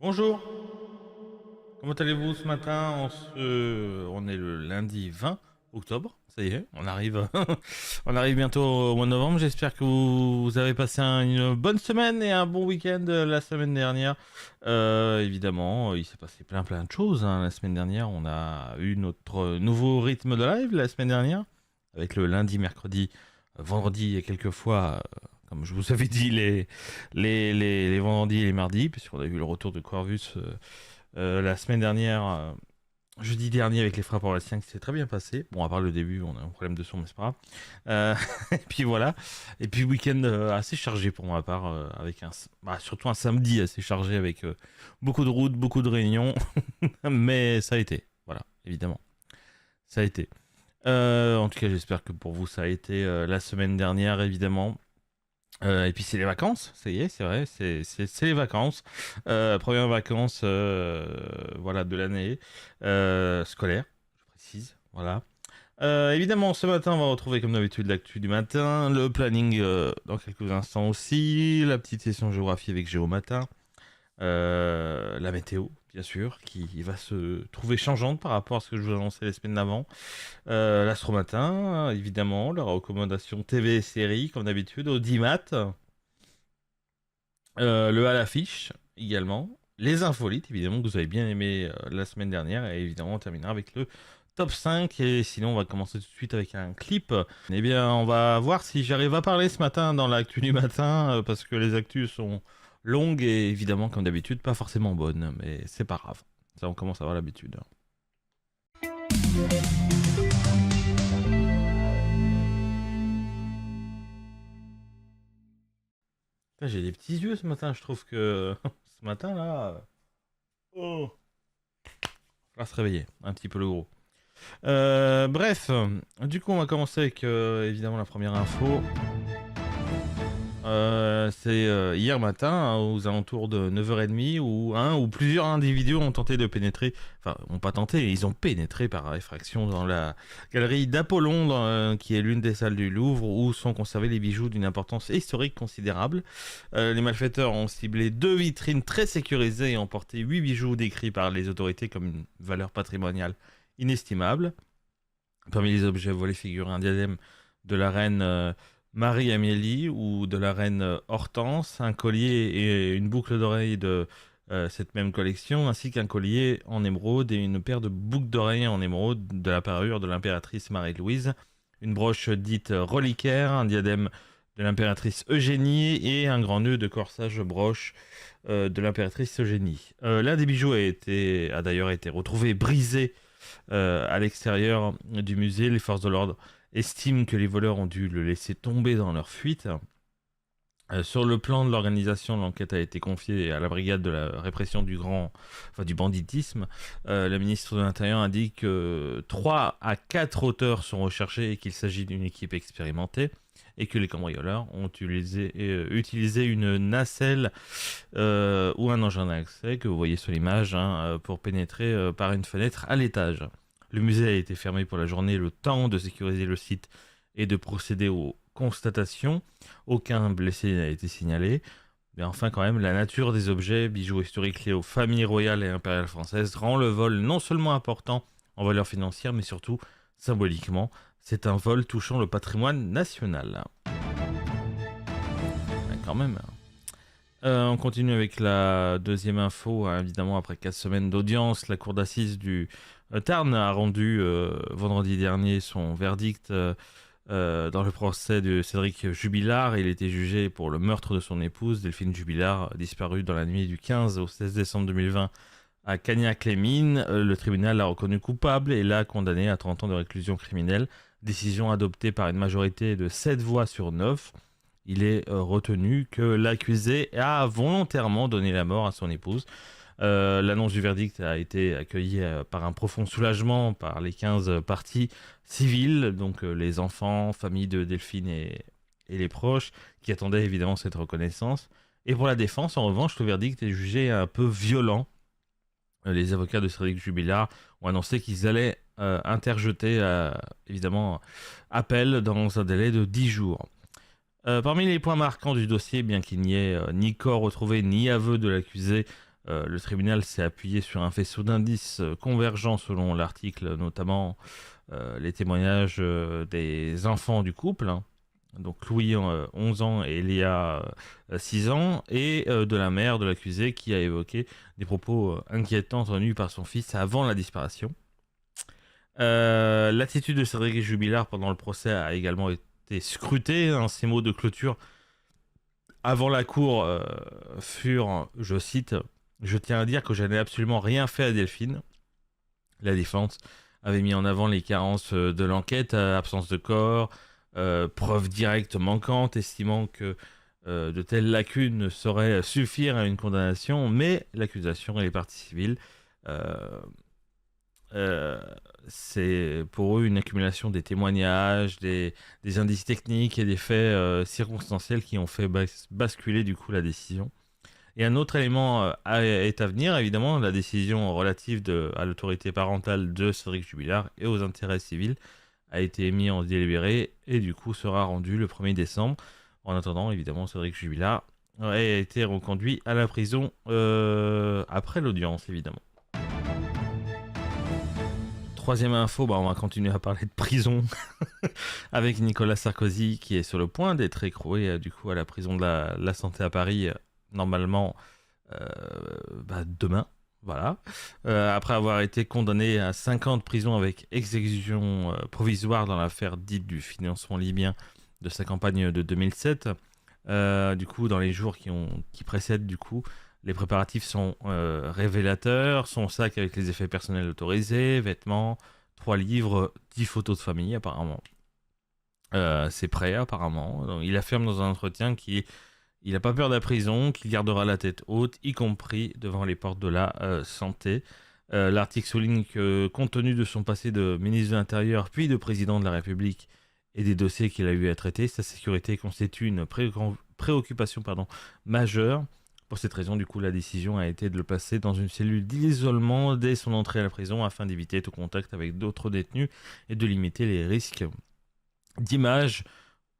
Bonjour, comment allez-vous ce matin? On est le lundi 20 octobre, ça y est, on arrive, on arrive bientôt au mois de novembre. J'espère que vous avez passé une bonne semaine et un bon week-end la semaine dernière. Évidemment, il s'est passé plein de choses hein. La semaine dernière, on a eu notre nouveau rythme de live la semaine dernière, avec le lundi, mercredi, vendredi et quelquefois, comme je vous avais dit, les vendredis et les mardis, puisqu'on a vu le retour de Corvus la semaine dernière, jeudi dernier avec les frappes en L5, qui s'est très bien passé. Bon, à part le début, on a un problème de son, mais c'est pas grave. Euh, et puis voilà. Et puis week-end assez chargé pour ma part, avec surtout un samedi assez chargé avec beaucoup de routes, beaucoup de réunions. Mais ça a été, voilà, évidemment. Ça a été. En tout cas, j'espère que pour vous, ça a été la semaine dernière, évidemment. Et puis c'est les vacances, ça y est, c'est vrai, c'est les vacances. Premières vacances voilà, de l'année scolaire, je précise. Voilà. Évidemment, ce matin, on va retrouver comme d'habitude l'actu du matin, le planning dans quelques instants aussi, la petite session géographie avec Géo Matin. La météo, bien sûr, qui va se trouver changeante par rapport à ce que je vous annonçais les semaines d'avant. L'Astromatin, évidemment, la recommandation TV et série, comme d'habitude, au 10 mat. Le à l'affiche, également. Les infolites, évidemment, que vous avez bien aimé la semaine dernière. Et évidemment, on terminera avec le top 5. Et sinon, on va commencer tout de suite avec un clip. Eh bien, on va voir si j'arrive à parler ce matin dans l'actu du matin, parce que les actus sont longues et évidemment, comme d'habitude, pas forcément bonnes. Mais c'est pas grave. Ça, on commence à avoir l'habitude. Putain, j'ai des petits yeux ce matin, je trouve que ce matin là. Oh, on va se réveiller, un petit peu le gros. Bref, du coup, on va commencer avec évidemment la première info. C'est hier matin, hein, aux alentours de 9h30, où un ou plusieurs individus ont tenté de pénétrer, enfin, ont pas tenté, ils ont pénétré par effraction dans la galerie d'Apollon, qui est l'une des salles du Louvre, où sont conservés les bijoux d'une importance historique considérable. Les malfaiteurs ont ciblé deux vitrines très sécurisées et emporté 8 bijoux décrits par les autorités comme une valeur patrimoniale inestimable. Parmi les objets volés figurent un diadème de la reine Marie-Amélie ou de la reine Hortense, un collier et une boucle d'oreille de cette même collection, ainsi qu'un collier en émeraude et une paire de boucles d'oreilles en émeraude de la parure de l'impératrice Marie-Louise, une broche dite reliquaire, un diadème de l'impératrice Eugénie et un grand nœud de corsage broche de l'impératrice Eugénie. L'un des bijoux a d'ailleurs été retrouvé brisé à l'extérieur du musée. Les forces de l'ordre estiment que les voleurs ont dû le laisser tomber dans leur fuite. Sur le plan de l'organisation, l'enquête a été confiée à la brigade de la répression du banditisme. La ministre de l'Intérieur indique que 3 à 4 auteurs sont recherchés et qu'il s'agit d'une équipe expérimentée et que les cambrioleurs ont utilisé une nacelle ou un engin d'accès que vous voyez sur l'image pour pénétrer par une fenêtre à l'étage. Le musée a été fermé pour la journée, le temps de sécuriser le site et de procéder aux constatations. Aucun blessé n'a été signalé. Mais enfin, quand même, la nature des objets, bijoux historiques liés aux familles royales et impériales françaises, rend le vol non seulement important en valeur financière, mais surtout symboliquement. C'est un vol touchant le patrimoine national. Quand même. On continue avec la deuxième info. Évidemment, après 4 semaines d'audience, la cour d'assises du Tarn a rendu vendredi dernier son verdict dans le procès de Cédric Jubilard. Il était jugé pour le meurtre de son épouse, Delphine Jubilard, disparue dans la nuit du 15 au 16 décembre 2020 à Cagnac-les-Mines. Le tribunal l'a reconnu coupable et l'a condamné à 30 ans de réclusion criminelle. Décision adoptée par une majorité de 7 voix sur 9. Il est retenu que l'accusé a volontairement donné la mort à son épouse. L'annonce du verdict a été accueillie par un profond soulagement par les 15 parties civiles, donc les enfants, famille de Delphine et les proches, qui attendaient évidemment cette reconnaissance. Et pour la défense, en revanche, le verdict est jugé un peu violent. Les avocats de Cédric Jubilard ont annoncé qu'ils allaient interjeter, évidemment, appel dans un délai de 10 jours. Parmi les points marquants du dossier, bien qu'il n'y ait ni corps retrouvé ni aveu de l'accusé, Le tribunal s'est appuyé sur un faisceau d'indices convergents selon l'article, notamment les témoignages des enfants du couple, hein. Donc Louis, 11 ans, et Léa, 6 ans, et de la mère de l'accusé qui a évoqué des propos inquiétants tenus par son fils avant la disparition. L'attitude de Cédric Jubilard pendant le procès a également été scrutée, hein. Ses mots de clôture avant la cour furent, je cite, je tiens à dire que je n'ai absolument rien fait à Delphine. La défense avait mis en avant les carences de l'enquête, absence de corps, preuves directes manquantes, estimant que de telles lacunes ne sauraient suffire à une condamnation, mais l'accusation et les parties civiles, euh, euh, c'est pour eux une accumulation des témoignages, des indices techniques et des faits circonstanciels qui ont fait basculer du coup la décision. Et un autre élément est à venir, évidemment, la décision relative à l'autorité parentale de Cédric Jubilard et aux intérêts civils a été émise en délibéré et du coup sera rendue le 1er décembre. En attendant, évidemment, Cédric Jubilard a été reconduit à la prison après l'audience, évidemment. Troisième info, on va continuer à parler de prison avec Nicolas Sarkozy qui est sur le point d'être écroué du coup à la prison de la Santé à Paris, normalement demain. Voilà. Après avoir été condamné à 5 ans de prison avec exécution provisoire dans l'affaire dite du financement libyen de sa campagne de 2007. Du coup, dans les jours qui précèdent, du coup, les préparatifs sont révélateurs. Son sac avec les effets personnels autorisés, vêtements, 3 livres, 10 photos de famille, apparemment. C'est prêt, apparemment. Donc, il affirme dans un entretien qu'il n'a pas peur de la prison, qu'il gardera la tête haute, y compris devant les portes de la santé. L'article souligne que, compte tenu de son passé de ministre de l'Intérieur, puis de président de la République, et des dossiers qu'il a eu à traiter, sa sécurité constitue une préoccupation majeure. Pour cette raison, du coup, la décision a été de le placer dans une cellule d'isolement dès son entrée à la prison afin d'éviter tout contact avec d'autres détenus et de limiter les risques d'images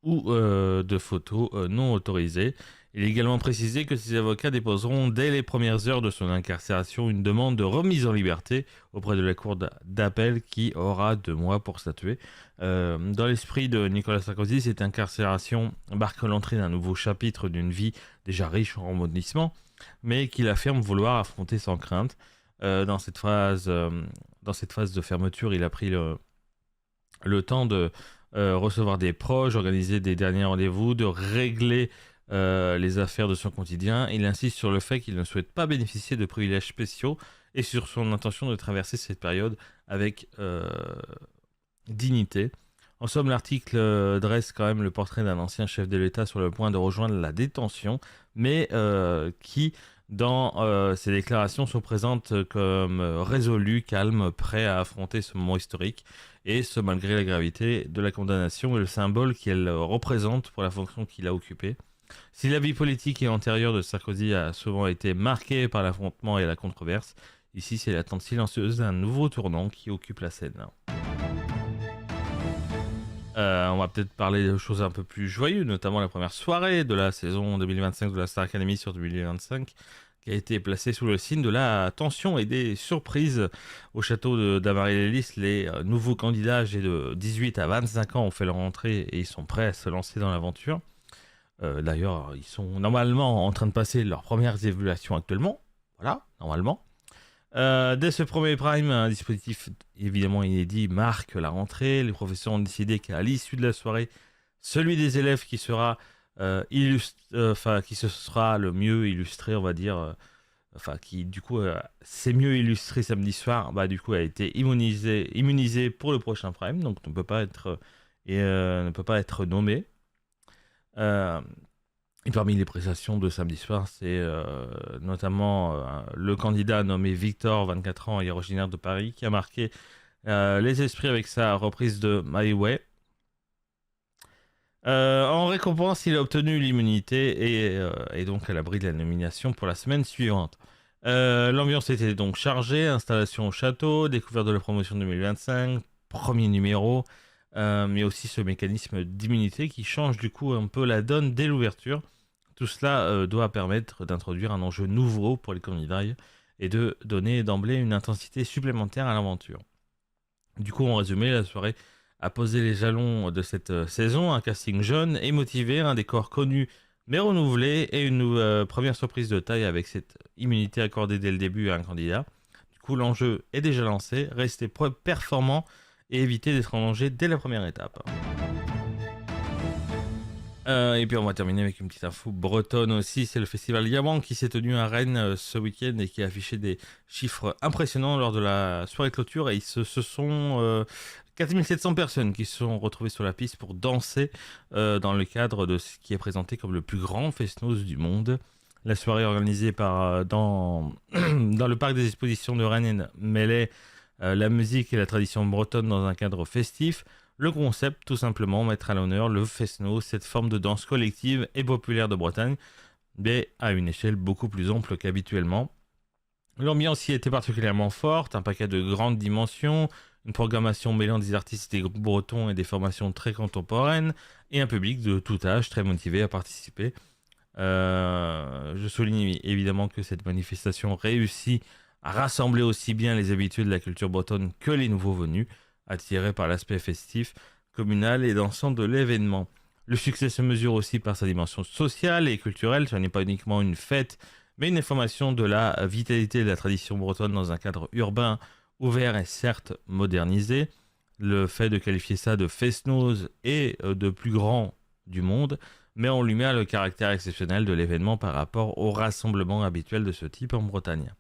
ou de photos non autorisées. Il est également précisé que ses avocats déposeront dès les premières heures de son incarcération une demande de remise en liberté auprès de la cour d'appel qui aura 2 mois pour statuer. Dans l'esprit de Nicolas Sarkozy, cette incarcération marque l'entrée d'un nouveau chapitre d'une vie déjà riche en rebondissements, mais qu'il affirme vouloir affronter sans crainte. Dans cette phase de fermeture, il a pris le temps de recevoir des proches, organiser des derniers rendez-vous, de régler les affaires de son quotidien. Il insiste sur le fait qu'il ne souhaite pas bénéficier de privilèges spéciaux et sur son intention de traverser cette période avec dignité. En somme, l'article dresse quand même le portrait d'un ancien chef de l'État sur le point de rejoindre la détention, mais qui, dans ses déclarations, se présente comme résolu, calme, prêt à affronter ce moment historique, et ce malgré la gravité de la condamnation et le symbole qu'elle représente pour la fonction qu'il a occupée. Si la vie politique et antérieure de Sarkozy a souvent été marquée par l'affrontement et la controverse, ici c'est l'attente silencieuse d'un nouveau tournant qui occupe la scène. On va peut-être parler de choses un peu plus joyeuses, notamment la première soirée de la saison 2025 de la Star Academy sur 2025, qui a été placée sous le signe de la tension et des surprises. Au château d'Amaryllis, les nouveaux candidats âgés de 18 à 25 ans ont fait leur entrée et ils sont prêts à se lancer dans l'aventure. D'ailleurs, ils sont normalement en train de passer leurs premières évaluations actuellement. Voilà, normalement. Dès ce premier prime, un dispositif évidemment inédit marque la rentrée. Les professeurs ont décidé qu'à l'issue de la soirée, celui des élèves qui sera qui se sera le mieux illustré, on va dire, qui du coup s'est mieux illustré samedi soir, du coup a été immunisé pour le prochain prime, donc ne peut pas être nommé. Et parmi les prestations de samedi soir, c'est notamment le candidat nommé Victor, 24 ans et originaire de Paris, qui a marqué les esprits avec sa reprise de My Way. En récompense, il a obtenu l'immunité et donc à l'abri de la nomination pour la semaine suivante. L'ambiance était donc chargée, installation au château, découverte de la promotion 2025, premier numéro, mais aussi ce mécanisme d'immunité qui change du coup un peu la donne dès l'ouverture. Tout cela doit permettre d'introduire un enjeu nouveau pour les candidats et de donner d'emblée une intensité supplémentaire à l'aventure. Du coup, en résumé, la soirée a posé les jalons de cette saison, un casting jeune et motivé, un décor connu mais renouvelé et une première surprise de taille avec cette immunité accordée dès le début à un candidat. Du coup, l'enjeu est déjà lancé, rester performant et éviter d'être en danger dès la première étape. Et puis on va terminer avec une petite info bretonne aussi, c'est le festival Yaman qui s'est tenu à Rennes ce week-end et qui a affiché des chiffres impressionnants lors de la soirée clôture, et ce sont 4700 personnes qui se sont retrouvées sur la piste pour danser dans le cadre de ce qui est présenté comme le plus grand fest-noz du monde. La soirée organisée dans le parc des expositions de Rennes mêlait la musique et la tradition bretonne dans un cadre festif. Le concept, tout simplement, mettre à l'honneur le fest-noz, cette forme de danse collective et populaire de Bretagne, mais à une échelle beaucoup plus ample qu'habituellement. L'ambiance y était particulièrement forte, un paquet de grandes dimensions, une programmation mêlant des artistes des groupes bretons et des formations très contemporaines, et un public de tout âge très motivé à participer. Je souligne évidemment que cette manifestation réussit à rassembler aussi bien les habitués de la culture bretonne que les nouveaux venus, attirés par l'aspect festif, communal et dansant de l'événement. Le succès se mesure aussi par sa dimension sociale et culturelle. Ce n'est pas uniquement une fête, mais une information de la vitalité de la tradition bretonne dans un cadre urbain, ouvert et certes modernisé. Le fait de qualifier ça de fest-noz et de plus grand du monde met en lumière le caractère exceptionnel de l'événement par rapport au rassemblement habituel de ce type en Bretagne.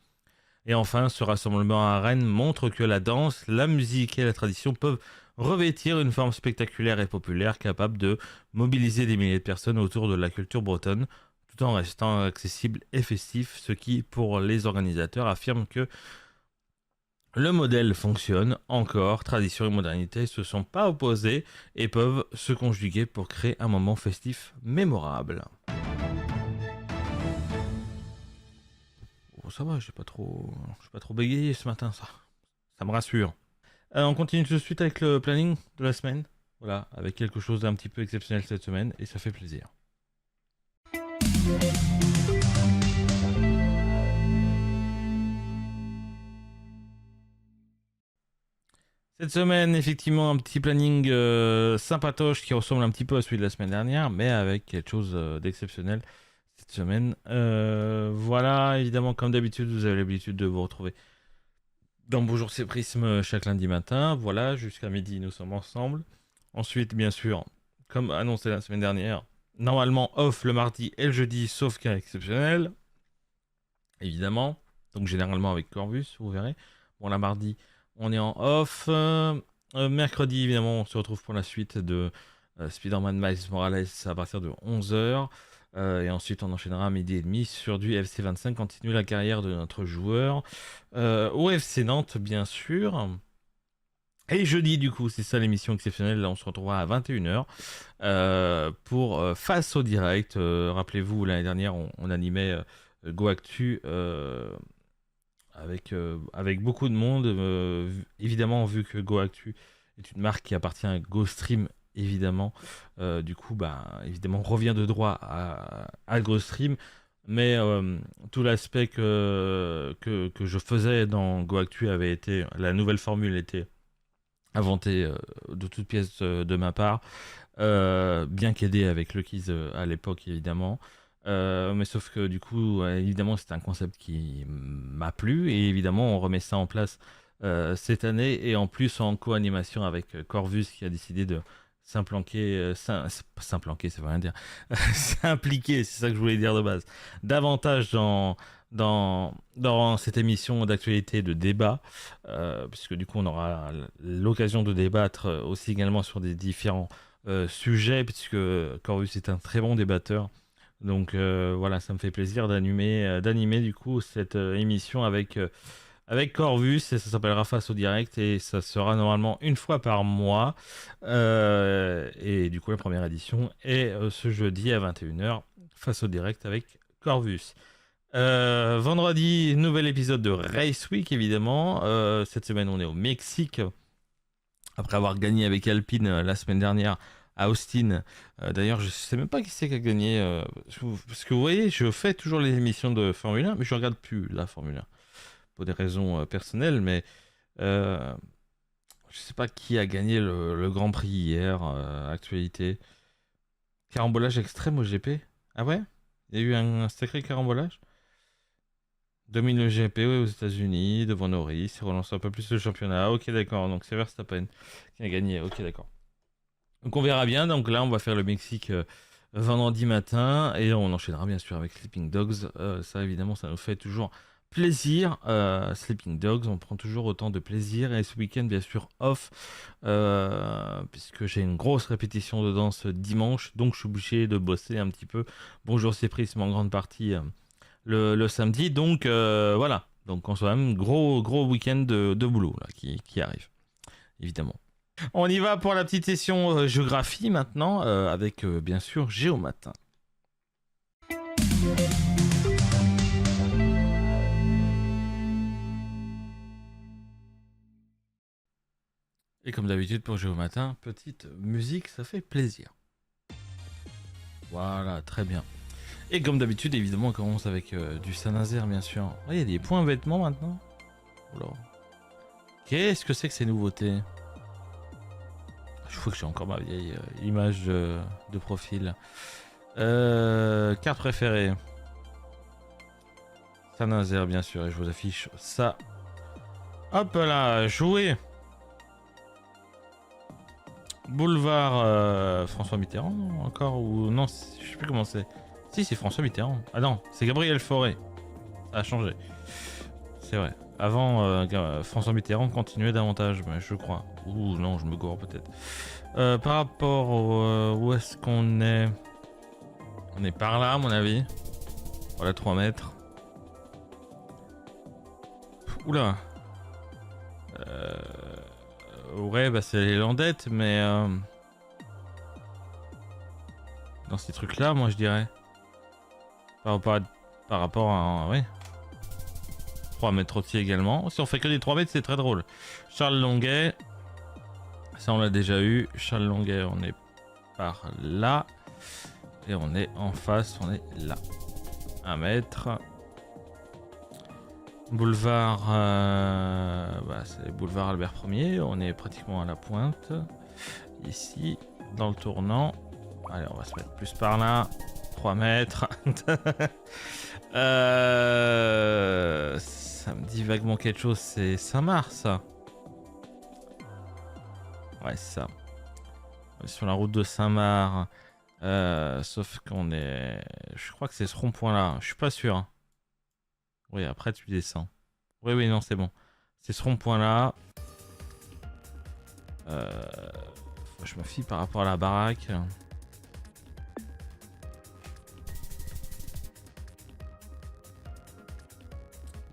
Et enfin, ce rassemblement à Rennes montre que la danse, la musique et la tradition peuvent revêtir une forme spectaculaire et populaire capable de mobiliser des milliers de personnes autour de la culture bretonne, tout en restant accessible et festif, ce qui, pour les organisateurs, affirme que le modèle fonctionne encore. Tradition et modernité ne se sont pas opposés et peuvent se conjuguer pour créer un moment festif mémorable. Ça va, je n'ai pas trop bégayé ce matin, ça me rassure. On continue tout de suite avec le planning de la semaine. Voilà, avec quelque chose d'un petit peu exceptionnel cette semaine, et ça fait plaisir. Cette semaine, effectivement, un petit planning sympatoche qui ressemble un petit peu à celui de la semaine dernière, mais avec quelque chose d'exceptionnel cette semaine. Voilà, évidemment, comme d'habitude, vous avez l'habitude de vous retrouver dans Bonjour c'est Prisme chaque lundi matin. Voilà, jusqu'à midi, nous sommes ensemble. Ensuite, bien sûr, comme annoncé la semaine dernière, normalement off le mardi et le jeudi, sauf cas exceptionnel. Évidemment. Donc, généralement avec Corvus, vous verrez. Bon, la mardi, on est en off. Mercredi, évidemment, on se retrouve pour la suite de Spider-Man Miles Morales à partir de 11h. Et ensuite, on enchaînera à midi et demi sur du FC 25, continuer la carrière de notre joueur. Au FC Nantes, bien sûr. Et jeudi, du coup, c'est ça l'émission exceptionnelle. Là, on se retrouvera à 21h pour Face au Direct. Rappelez-vous, l'année dernière, on animait GoActu avec beaucoup de monde. Évidemment, vu que GoActu est une marque qui appartient à GoStream, évidemment. Du coup, évidemment, on revient de droit à GoStream. Mais tout l'aspect que je faisais dans GoActu avait été... La nouvelle formule était inventée de toutes pièces de ma part. Bien qu'aidé avec le quiz à l'époque, évidemment. Mais sauf que du coup, évidemment, c'est un concept qui m'a plu. Et évidemment, on remet ça en place cette année. Et en plus, en co-animation avec Corvus qui a décidé de s'implanquer, s'implanquer, ça veut rien dire, s'impliquer, c'est ça que je voulais dire de base, davantage dans cette émission d'actualité de débat, puisque du coup on aura l'occasion de débattre aussi également sur des différents sujets, puisque Corvus est un très bon débatteur. Donc voilà, ça me fait plaisir d'animer du coup cette émission avec Corvus, et ça s'appellera Face au Direct, et ça sera normalement une fois par mois. Et du coup, la première édition est ce jeudi à 21h, Face au Direct avec Corvus. Vendredi, nouvel épisode de Race Week, évidemment. Cette semaine, on est au Mexique. Après avoir gagné avec Alpine la semaine dernière à Austin. D'ailleurs, je sais même pas qui c'est qui a gagné. Parce que vous voyez, je fais toujours les émissions de Formule 1, mais je regarde plus la Formule 1 pour des raisons personnelles. Mais euh, je sais pas qui a gagné le Grand Prix hier. Actualité. Carambolage extrême au GP. Ah ouais? Il y a eu un sacré carambolage. Domine le GP ouais, aux États-Unis devant Norris, il relance un peu plus le championnat. Ok, d'accord. Donc c'est Verstappen qui a gagné. Ok, d'accord. Donc on verra bien. Donc là, on va faire le Mexique vendredi matin et on enchaînera bien sûr avec Sleeping Dogs. Ça, évidemment, ça nous fait toujours plaisir. Sleeping Dogs, on prend toujours autant de plaisir. Et ce week-end, bien sûr, off, puisque j'ai une grosse répétition de danse dimanche. Donc je suis obligé de bosser un petit peu. Bonjour, c'est Prisme en grande partie le samedi. Donc voilà. Donc on se voit même gros week-end de boulot là, qui arrive, évidemment. On y va pour la petite session géographie maintenant, avec bien sûr Géomatin. Et comme d'habitude pour Géomatin, petite musique, ça fait plaisir. Voilà, très bien. Et comme d'habitude, évidemment, on commence avec du Saint-Nazaire, bien sûr. Il y a des points vêtements maintenant. Alors, qu'est-ce que c'est que ces nouveautés? Je crois que j'ai encore ma vieille image de profil. Carte préférée. Saint-Nazaire, bien sûr, et je vous affiche ça. Hop là, jouer. Boulevard François Mitterrand, non, encore ou non, je sais plus comment c'est. Si, c'est François Mitterrand. Ah non, c'est Gabriel Fauré. Ça a changé. C'est vrai. Avant, François Mitterrand continuait davantage, mais je crois. Ouh non, je me gourre peut-être. Par rapport où est-ce qu'on est? On est par là, à mon avis. Voilà, 3 mètres. Oula. Ouais, bah c'est les landettes, mais dans ces trucs-là, moi je dirais. Par rapport à. Oui. 3 mètres aussi également. Si on fait que des 3 mètres, c'est très drôle. Charles Longuet. Ça, on l'a déjà eu. Charles Longuet, on est par là. Et on est en face, on est là. 1 mètre. Boulevard. C'est boulevard Albert 1er. On est pratiquement à la pointe. Ici, dans le tournant. Allez, on va se mettre plus par là. 3 mètres. Ça me dit vaguement quelque chose. C'est Saint-Marc, ça. Ouais, c'est ça. On est sur la route de Saint-Marc. Sauf qu'on est. Je crois que c'est ce rond-point-là. Je suis pas sûr. Oui, après tu descends. Oui, non, c'est bon. C'est ce rond-point-là. Je me fie par rapport à la baraque.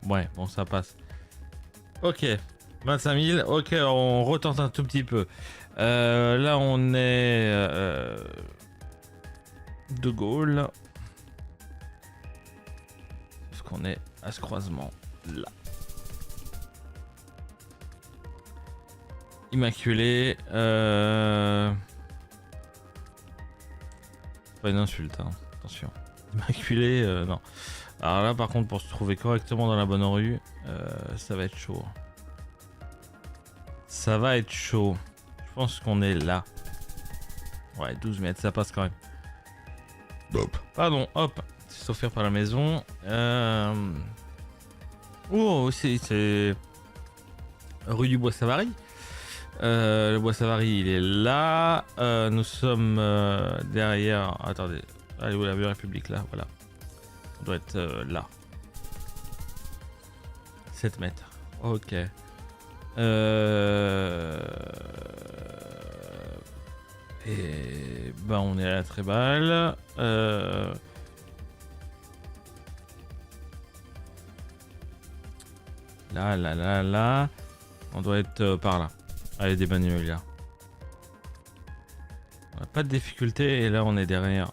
Ouais, bon, ça passe. Ok, 25 000. Ok, on retente un tout petit peu. Là, on est De Gaulle. Parce qu'on est à ce croisement là. Immaculé. Pas une insulte, hein. Attention. Immaculé, non. Alors là, par contre, pour se trouver correctement dans la bonne rue, ça va être chaud. Ça va être chaud. Je pense qu'on est là. Ouais, 12 mètres, ça passe quand même. Hop. Pardon, hop. C'est offert par la maison. Oh, c'est rue du Bois-Savary. Le Bois-Savary, il est là. Nous sommes derrière. Attendez. Allez, où la Vue République là? Voilà. On doit être là. 7 mètres. Ok. Et ben on est à la Tréballe. Là. On doit être par là. Allez, des bagnoles. On n'a pas de difficulté. Et là, on est derrière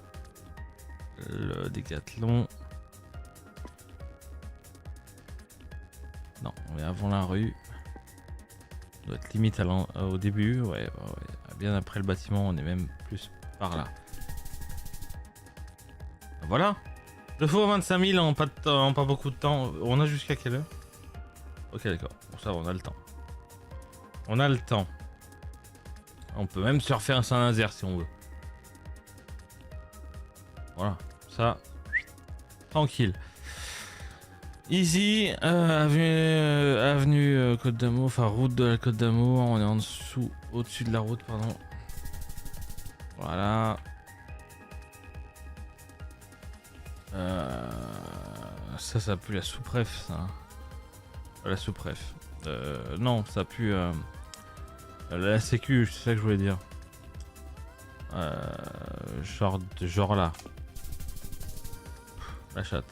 le Décathlon. Non, on est avant la rue. On doit être limite au début. Ouais, bien après le bâtiment, on est même plus par là. Voilà. 2 fois 25 000 en pas, en pas beaucoup de temps. On a jusqu'à quelle heure? Ok, d'accord. Bon, ça, on a le temps. On a le temps. On peut même se refaire un Saint-Nazaire si on veut. Voilà. Ça, tranquille. Easy, avenue Côte d'Amour, enfin route de la Côte d'Amour, on est en dessous, au-dessus de la route, pardon. Voilà. Ça pue la sous-préf, ça. La sous-préf. Non, ça pue la sécu, c'est ça que je voulais dire. Genre là. La chatte.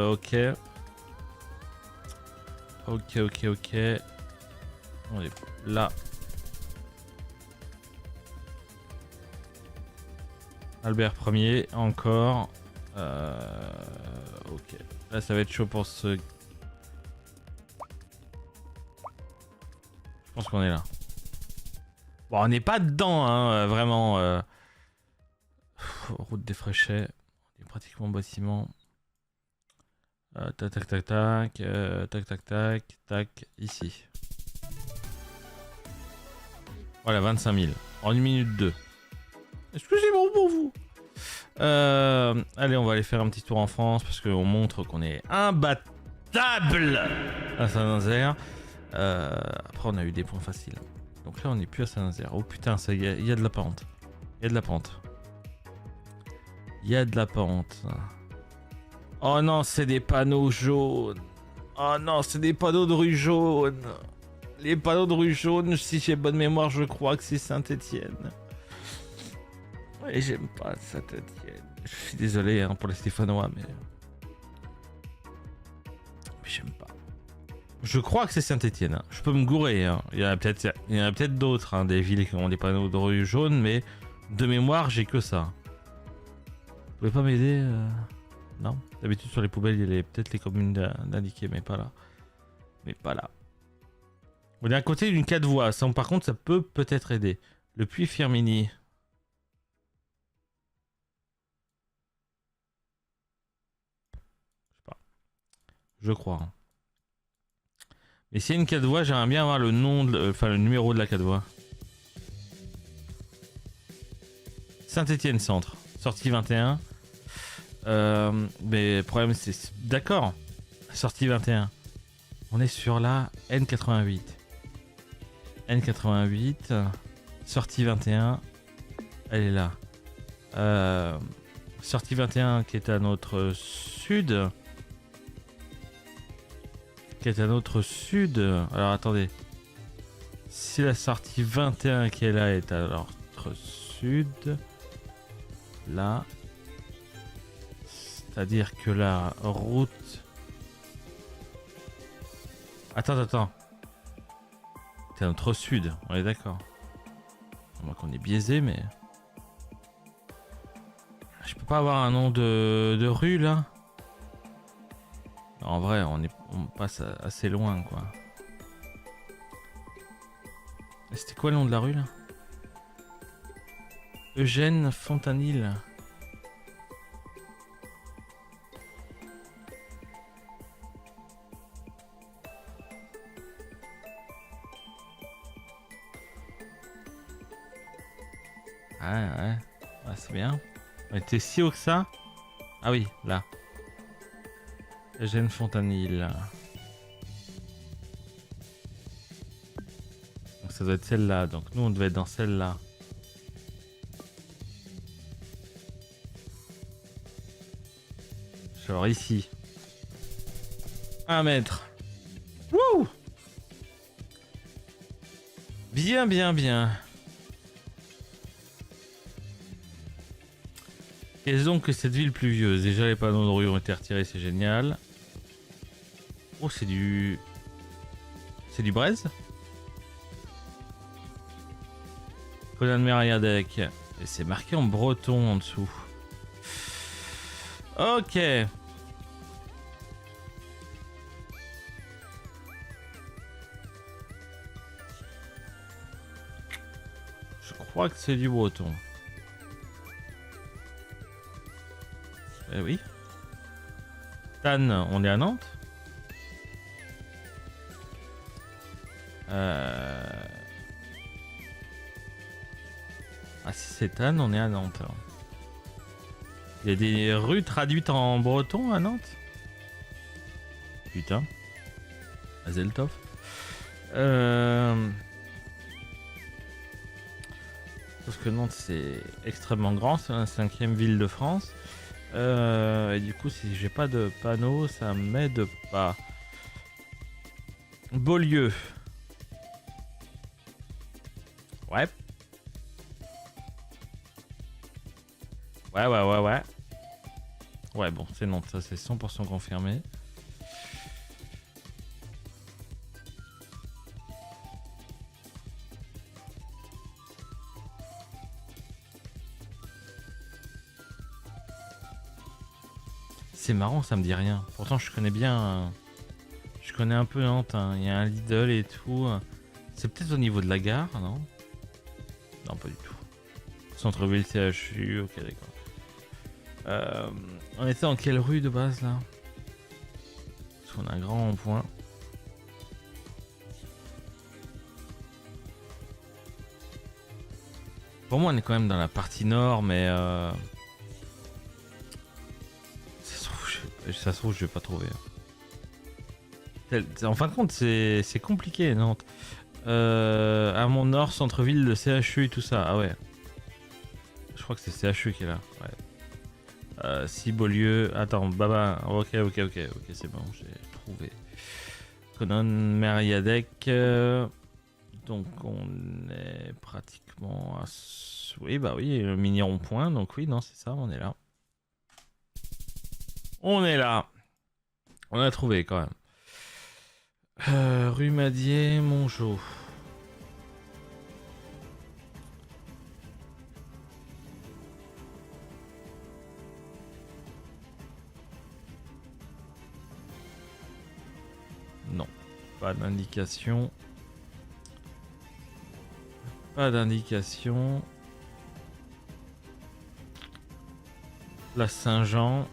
Ok. Ok. On est là. Albert Ier, encore. Ok. Là, ça va être chaud pour ce... Je pense qu'on est là. Bon, on n'est pas dedans, hein, vraiment. Route des Fréchets. On est pratiquement bâtiment. Tac. Tac. Ici. Voilà, 25 000. En 1 minute 2. Est-ce que c'est bon pour vous? Allez, on va aller faire un petit tour en France parce qu'on montre qu'on est imbattable à Saint-Nazaire. Après, on a eu des points faciles. Donc là, on n'est plus à Saint-Nazaire. Oh putain, il y a de la pente. Il y a de la pente. Oh non, c'est des panneaux jaunes. Oh non, c'est des panneaux de rue jaunes. Les panneaux de rue jaunes, si j'ai bonne mémoire, je crois que c'est Saint-Étienne. Et j'aime pas Saint-Étienne. Je suis désolé hein, pour les Stéphanois, mais j'aime pas. Je crois que c'est Saint-Étienne. Hein. Je peux me gourer. Hein. Il y en a peut-être d'autres, hein, des villes qui ont des panneaux de rue jaunes, mais de mémoire, j'ai que ça. Vous pouvez pas m'aider Non. D'habitude sur les poubelles, il y a peut-être les communes d'indiquer, mais pas là. On est à côté d'une 4 voies. Ça, par contre, ça peut peut-être aider. Le puits Firmini. Je crois. Hein. Mais s'il y a une 4 voies, j'aimerais bien avoir le nom, enfin le numéro de la 4 voies. Saint-Étienne Centre, sortie 21. Mais le problème c'est... D'accord, sortie 21. On est sur la N88. N88, sortie 21. Elle est là. Sortie 21 qui est à notre sud. Alors attendez. Si la sortie 21 qui est là est à notre sud. Là. C'est-à-dire que la route... Attends. C'est à notre sud, on est d'accord. Donc on est biaisé, mais... Je peux pas avoir un nom de rue là? En vrai, on passe assez loin, quoi. C'était quoi le nom de la rue, là? Eugène Fontanille. Ouais, c'est bien. On était si haut que ça? Ah oui, là. Eugène Fontanille. Donc ça doit être celle-là. Donc nous on devait être dans celle-là. Genre ici. 1 mètre. Wouh! Bien. Qu'est-ce donc que cette ville pluvieuse? Déjà les panneaux de rue ont été retirés, c'est génial. Oh, c'est du braise. Conan Meriadec. Et c'est marqué en breton en dessous. Ok. crois que c'est du breton. Eh oui. Tannes, on est à Nantes. Ah, si c'est Tannes, on est à Nantes. Il y a des rues traduites en breton à Nantes. Putain. Azeltov. Parce que Nantes c'est extrêmement grand, c'est la 5e ville de France. Et du coup, si j'ai pas de panneau, ça m'aide pas. Beaulieu. Ouais. Ouais. Ouais, bon, c'est Nantes, ça c'est 100% confirmé. C'est marrant, ça me dit rien. Pourtant, je connais bien. Je connais un peu Nantes. Hein. Il y a un Lidl et tout. C'est peut-être au niveau de la gare, non? Non, pas du tout. Centre-ville CHU, ok, d'accord. On était en quelle rue de base là? Parce qu'on a un grand rond-point. Pour moi, on est quand même dans la partie nord, mais ça se trouve, je vais pas trouver. En fin de compte, c'est compliqué, Nantes. À mon nord, centre-ville, le CHU et tout ça. Ah ouais. Je crois que c'est CHU qui est là. Ouais. Si Beaulieu. Attends, Baba. Ok, c'est bon, j'ai trouvé. Conan Meriadec. Donc on est pratiquement à. Oui, bah oui, le mini rond-point. Donc oui, non, c'est ça, on est là. On est là. On a trouvé quand même. Rue Madier, Mongeau. Non, pas d'indication. Pas d'indication. Place Saint-Jean.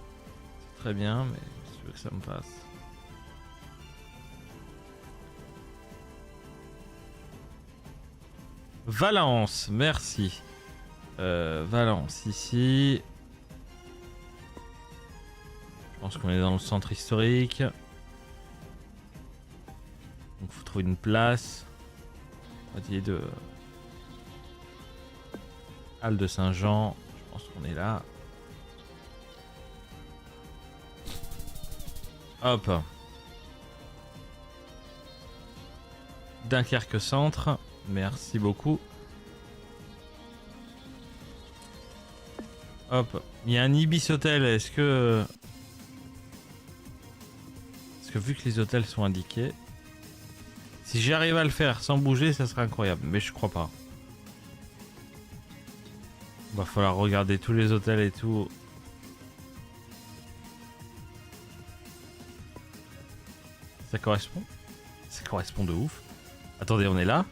C'est très bien, mais je veux que ça me passe. Valence, merci. Valence, ici. Je pense qu'on est dans le centre historique. Donc faut trouver une place. De Halle de Saint-Jean. Je pense qu'on est là. Hop. Dunkerque Centre. Merci beaucoup. Hop. Il y a un Ibis Hotel. Est-ce que vu que les hôtels sont indiqués, si j'arrive à le faire sans bouger, ça serait incroyable. Mais je crois pas. Va falloir regarder tous les hôtels et tout. Ça correspond? Ça correspond de ouf. Attendez, on est là?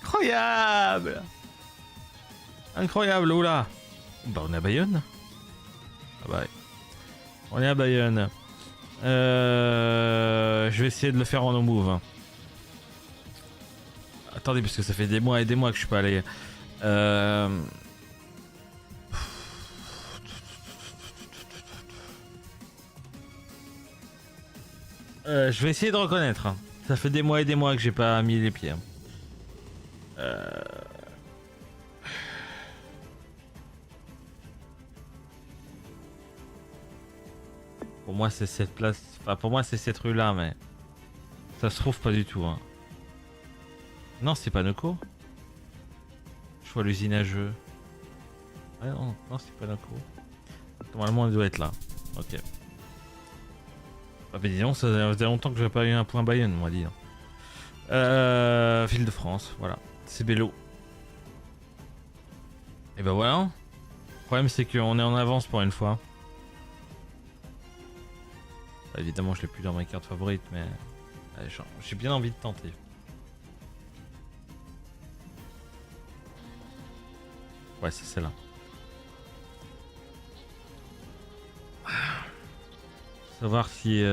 Incroyable! Incroyable, oula! Bah on est à Bayonne. Ah bah ouais. On est à Bayonne. Je vais essayer de le faire en no move. Attendez, parce que ça fait des mois et des mois que je suis pas allé. Je vais essayer de reconnaître. Ça fait des mois et des mois que j'ai pas mis les pieds. Pour moi c'est cette place. Enfin pour moi c'est cette rue là, mais ça se trouve pas du tout. Hein. Non, c'est pas Noco. Je vois l'usine à jeux. Ouais, non, c'est pas Noco. Normalement elle doit être là. Ok. Ah mais disons, ça faisait longtemps que j'avais pas eu un point Bayonne, on va dire. Ville de France, voilà. C'est Bello. Et ben voilà. Le problème c'est qu'on est en avance pour une fois. Bah, évidemment je l'ai plus dans ma carte favorite, mais J'ai bien envie de tenter. Ouais, c'est celle-là. Savoir si...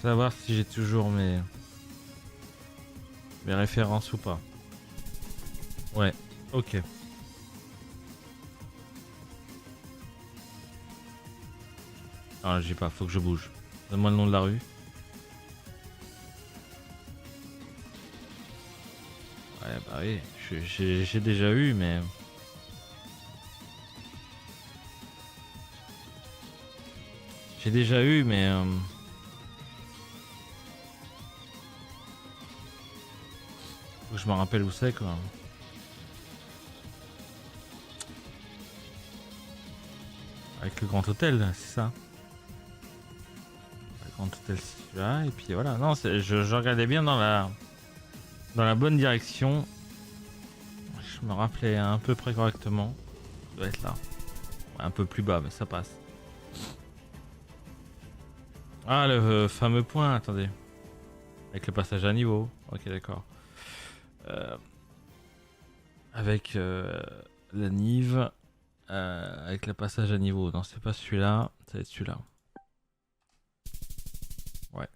Savoir si j'ai toujours mes références ou pas. Ouais, ok. Ah, j'ai pas, faut que je bouge. Donne-moi le nom de la rue. Ouais, bah oui, j'ai déjà eu, mais... J'ai déjà eu, mais... Faut que je me rappelle où c'est, quoi. Avec le Grand Hôtel, c'est ça. Le Grand Hôtel, c'est celui-là, et puis voilà. Non, je regardais bien dans la bonne direction. Je me rappelais à peu près correctement. Ça doit être là. Ouais, un peu plus bas, mais ça passe. Ah, le fameux point, attendez. Avec le passage à niveau. Ok, d'accord. Avec la Nive. Avec le passage à niveau. Non, c'est pas celui-là. Ça va être celui-là. Ouais.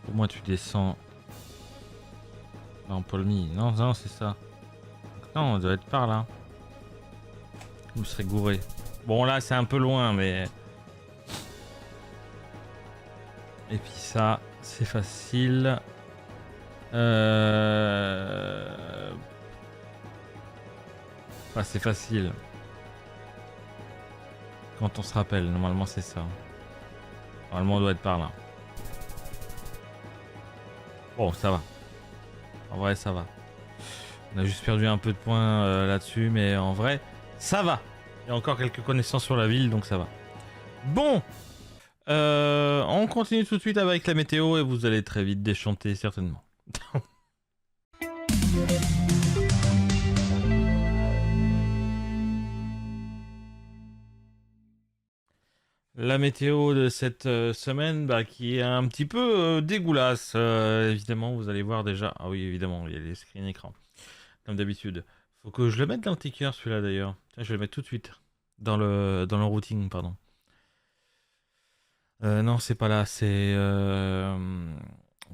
Pour moi, tu descends. Non, Paulmy. Non, non, c'est ça. Non, on doit être par là. Vous serez gouré. Bon, là, c'est un peu loin, mais... Et puis ça, c'est facile. Enfin, c'est facile. Quand on se rappelle, normalement, c'est ça. Normalement, on doit être par là. Bon, ça va. En vrai, ça va. On a juste perdu un peu de points là-dessus, mais en vrai, ça va. Il y a encore quelques connaissances sur la ville, donc ça va. Bon, on continue tout de suite avec la météo et vous allez très vite déchanter certainement. La météo de cette semaine qui est un petit peu dégueulasse. Évidemment, vous allez voir déjà. Ah oui, évidemment, il y a les screen écran. Comme d'habitude. Faut que je le mette dans le ticker celui-là d'ailleurs. Tiens, je vais le mettre tout de suite. Dans le routing, pardon. Non, c'est pas là. C'est...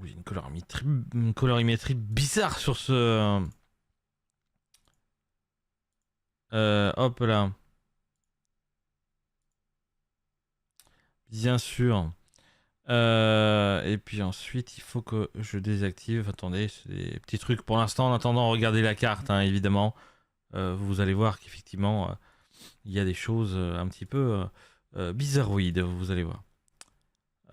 Oui, une colorimétrie bizarre sur ce... hop là. Bien sûr. Et puis ensuite, il faut que je désactive. Attendez, c'est des petits trucs pour l'instant. En attendant, regardez la carte, hein, évidemment. Vous allez voir qu'effectivement, il y a des choses un petit peu bizarroïdes, vous allez voir.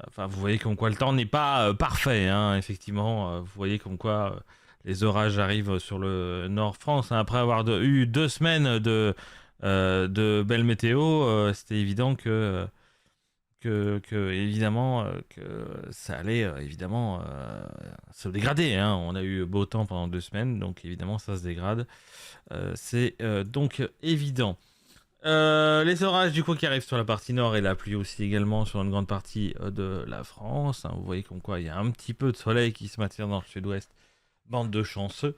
Enfin, vous voyez comme quoi le temps n'est pas parfait, hein, effectivement. Vous voyez comme quoi les orages arrivent sur le Nord France. Hein, après avoir eu 2 semaines de belle météo, c'était évident que évidemment que ça allait évidemment se dégrader. Hein. On a eu beau temps pendant 2 semaines, donc évidemment ça se dégrade. C'est donc évident. Les orages du coup qui arrivent sur la partie nord et la pluie aussi également sur une grande partie de la France. Hein. Vous voyez comme quoi il y a un petit peu de soleil qui se maintient dans le sud-ouest. Bande de chanceux.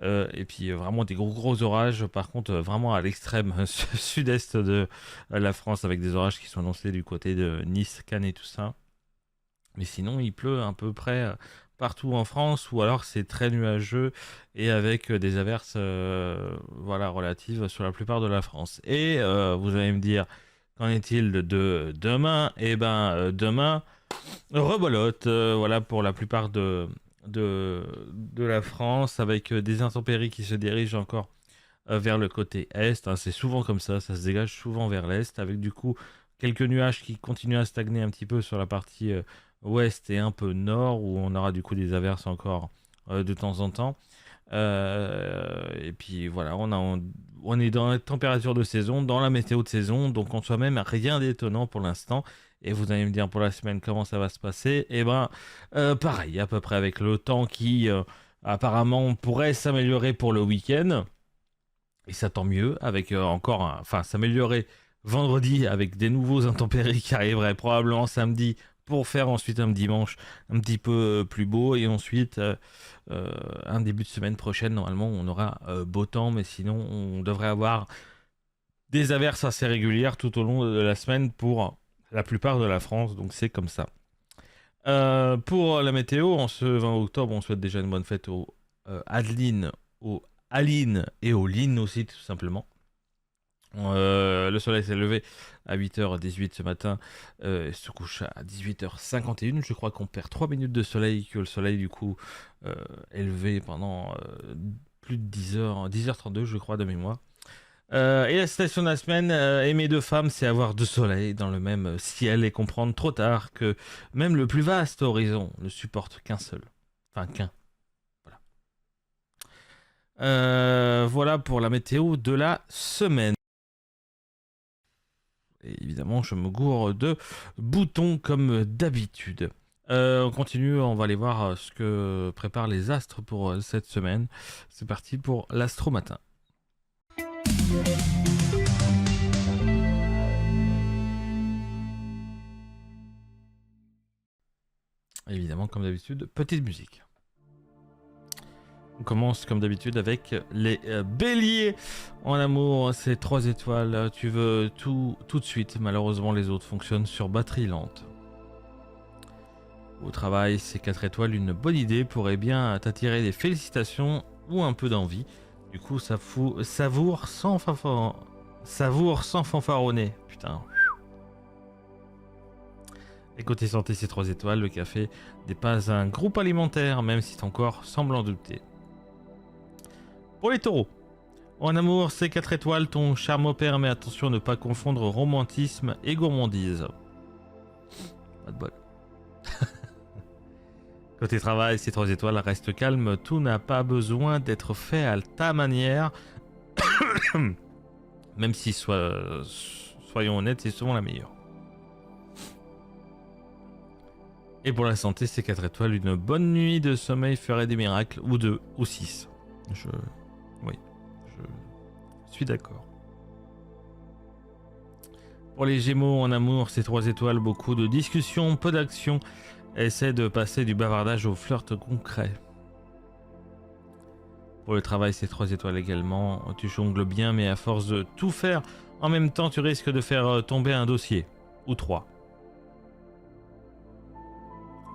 Et puis vraiment des gros orages. Par contre, vraiment à l'extrême sud-est de la France avec des orages qui sont annoncés du côté de Nice, Cannes et tout ça. Mais sinon, il pleut à peu près partout en France ou alors c'est très nuageux et avec des averses voilà, relatives sur la plupart de la France. Et vous allez me dire, Qu'en est-il de demain? Eh ben, demain, rebolote, voilà, pour la plupart de la France, avec des intempéries qui se dirigent encore vers le côté est, hein. C'est souvent comme ça se dégage souvent vers l'est, avec du coup quelques nuages qui continuent à stagner un petit peu sur la partie ouest et un peu nord, où on aura du coup des averses encore de temps en temps. Et puis voilà, on est dans la température de saison, dans la météo de saison, donc en soi-même, rien d'étonnant pour l'instant. Et vous allez me dire pour la semaine comment ça va se passer. Et ben, pareil, à peu près avec le temps qui apparemment pourrait s'améliorer pour le week-end. Et ça tant mieux, avec enfin, s'améliorer vendredi avec des nouveaux intempéries qui arriveraient probablement samedi pour faire ensuite un dimanche un petit peu plus beau et ensuite un début de semaine prochaine normalement on aura beau temps, mais sinon on devrait avoir des averses assez régulières tout au long de la semaine pour la plupart de la France, donc c'est comme ça. Pour la météo, en ce 20 octobre, on souhaite déjà une bonne fête aux Adeline, aux Aline et aux Lynn aussi, tout simplement. Le soleil s'est levé à 8h18 ce matin, se couche à 18h51. Je crois qu'on perd 3 minutes de soleil, que le soleil du coup est levé pendant plus de 10h, 10h32 je crois de mémoire. Et la citation de la semaine, aimer deux femmes, c'est avoir deux soleils dans le même ciel et comprendre trop tard que même le plus vaste horizon ne supporte qu'un seul. Enfin, qu'un. Voilà. Voilà pour la météo de la semaine. Et évidemment, je me gourre de boutons comme d'habitude. On continue, on va aller voir ce que préparent les astres pour cette semaine. C'est parti pour l'Astro Matin. Évidemment, comme d'habitude, petite musique. On commence comme d'habitude avec les béliers. En amour, c'est 3 étoiles. Tu veux tout de suite. Malheureusement, les autres fonctionnent sur batterie lente. Au travail, c'est 4 étoiles. Une bonne idée pourrait bien t'attirer des félicitations ou un peu d'envie. Du coup, savoure sans fanfaronner. Putain. Et côté santé, c'est 3 étoiles. Le café n'est pas un groupe alimentaire, même si ton corps semble en douter. Pour les taureaux, en amour, c'est 4 étoiles. Ton charme opère, mais attention à ne pas confondre romantisme et gourmandise. Pas de bol. Côté travail, c'est 3 étoiles. Reste calme. Tout n'a pas besoin d'être fait à ta manière. Même si, soyons honnêtes, c'est souvent la meilleure. Et pour la santé, c'est 4 étoiles. Une bonne nuit de sommeil ferait des miracles. Ou 2, ou 6. Je suis d'accord. Pour les Gémeaux, en amour, c'est 3 étoiles. Beaucoup de discussions, peu d'action. Essaie de passer du bavardage au flirt concret. Pour le travail, c'est 3 étoiles également. Tu jongles bien, mais à force de tout faire, en même temps, tu risques de faire tomber un dossier. Ou 3.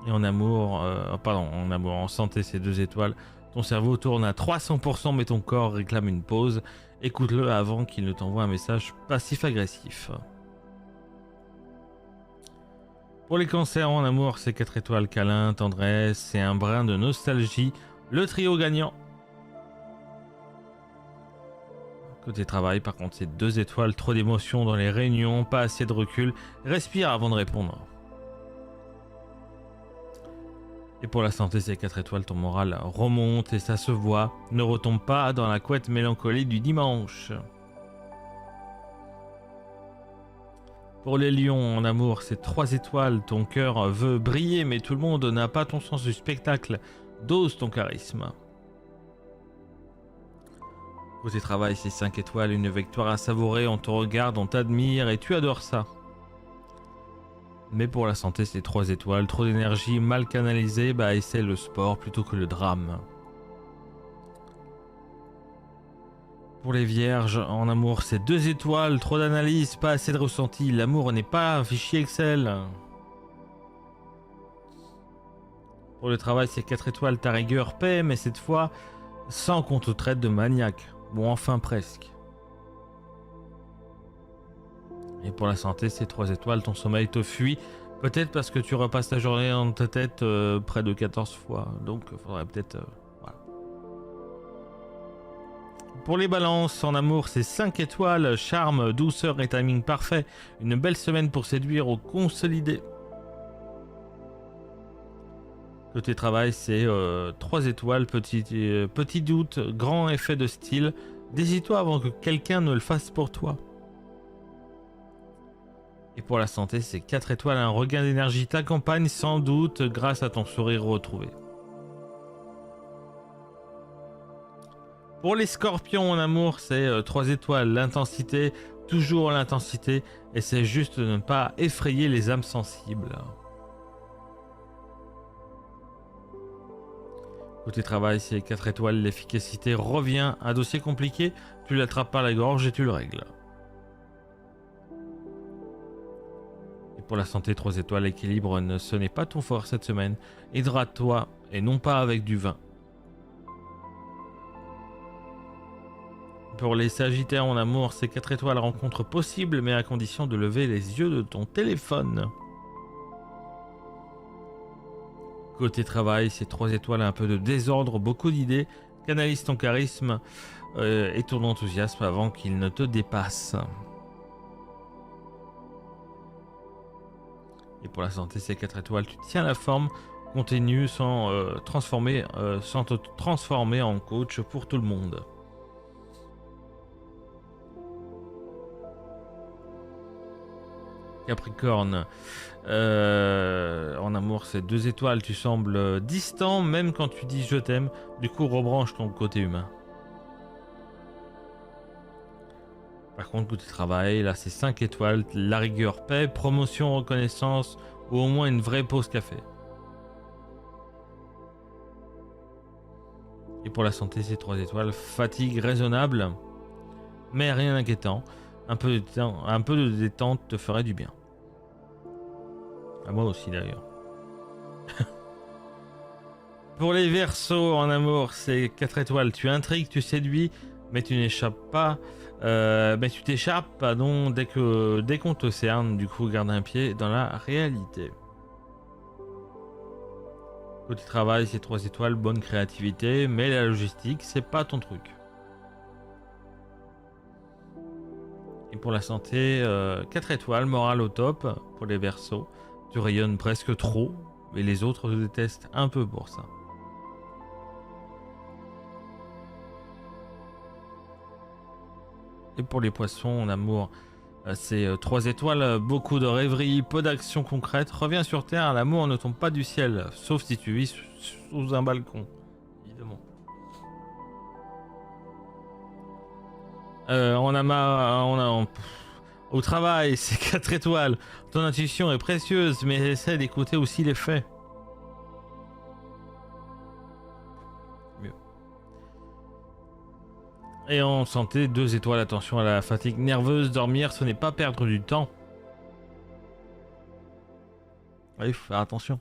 Et en amour, en santé, c'est 2 étoiles. Ton cerveau tourne à 300%, mais ton corps réclame une pause. Écoute-le avant qu'il ne t'envoie un message passif-agressif. Pour les cancers, en amour, c'est 4 étoiles. Câlin, tendresse et un brin de nostalgie. Le trio gagnant. Côté travail, par contre, c'est 2 étoiles. Trop d'émotions dans les réunions, pas assez de recul. Respire avant de répondre. Et pour la santé, c'est 4 étoiles, ton moral remonte et ça se voit. Ne retombe pas dans la couette mélancolie du dimanche. Pour les lions, en amour, c'est 3 étoiles, ton cœur veut briller, mais tout le monde n'a pas ton sens du spectacle. Dose ton charisme. Côté travail, c'est 5 étoiles, une victoire à savourer, on te regarde, on t'admire et tu adores ça. Mais pour la santé, c'est 3 étoiles. Trop d'énergie mal canalisée, essaie le sport plutôt que le drame. Pour les vierges, en amour, c'est 2 étoiles. Trop d'analyse, pas assez de ressenti. L'amour n'est pas un fichier Excel. Pour le travail, c'est 4 étoiles. Ta rigueur paie, mais cette fois, sans qu'on te traite de maniaque. Bon, enfin presque. Et pour la santé, c'est 3 étoiles, ton sommeil te fuit. Peut-être parce que tu repasses ta journée dans ta tête près de 14 fois. Donc, il faudrait peut-être... voilà. Pour les balances, en amour, c'est 5 étoiles, charme, douceur et timing parfait. Une belle semaine pour séduire ou consolider. Côté travail, c'est 3 étoiles, petit doute, grand effet de style. Décide-toi avant que quelqu'un ne le fasse pour toi. Et pour la santé, c'est 4 étoiles, un regain d'énergie t'accompagne sans doute grâce à ton sourire retrouvé. Pour les scorpions en amour, c'est 3 étoiles, l'intensité, toujours l'intensité, et c'est juste de ne pas effrayer les âmes sensibles. Côté travail, c'est 4 étoiles, l'efficacité revient, un dossier compliqué, tu l'attrapes par la gorge et tu le règles. Et pour la santé, 3 étoiles, l'équilibre, ce n'est pas ton fort cette semaine. Hydrate-toi et non pas avec du vin. Pour les sagittaires en amour, c'est 4 étoiles, rencontre possible, mais à condition de lever les yeux de ton téléphone. Côté travail, c'est 3 étoiles, un peu de désordre, beaucoup d'idées. Canalise ton charisme et ton enthousiasme avant qu'il ne te dépasse. Et pour la santé, c'est 4 étoiles, tu tiens la forme, continue sans te transformer en coach pour tout le monde. Capricorne, en amour, c'est 2 étoiles, tu sembles distant même quand tu dis je t'aime, du coup rebranche ton côté humain. Par contre, côté travail, là c'est 5 étoiles, la rigueur paie, promotion, reconnaissance ou au moins une vraie pause café. Et pour la santé, c'est 3 étoiles, fatigue raisonnable, mais rien d'inquiétant. Un peu de détente te ferait du bien. À moi aussi d'ailleurs. Pour les Verseaux en amour, c'est 4 étoiles. Tu intrigues, tu séduis, mais tu n'échappes pas. Mais tu t'échappes, pardon, dès qu'on te cerne. Du coup, garde un pied dans la réalité. Côté travail, c'est 3 étoiles, bonne créativité, mais la logistique, c'est pas ton truc. Et pour la santé, 4 étoiles, morale au top pour les Verseaux. Tu rayonnes presque trop, mais les autres te détestent un peu pour ça. Et pour les Poissons, en amour, c'est 3 étoiles, beaucoup de rêveries, peu d'actions concrètes. Reviens sur Terre, l'amour ne tombe pas du ciel, sauf si tu vis sous un balcon, évidemment. Au travail, c'est 4 étoiles. Ton intuition est précieuse, mais essaie d'écouter aussi les faits. Mieux. Et en santé, 2 étoiles, attention à la fatigue nerveuse. Dormir, ce n'est pas perdre du temps. Il faut faire attention.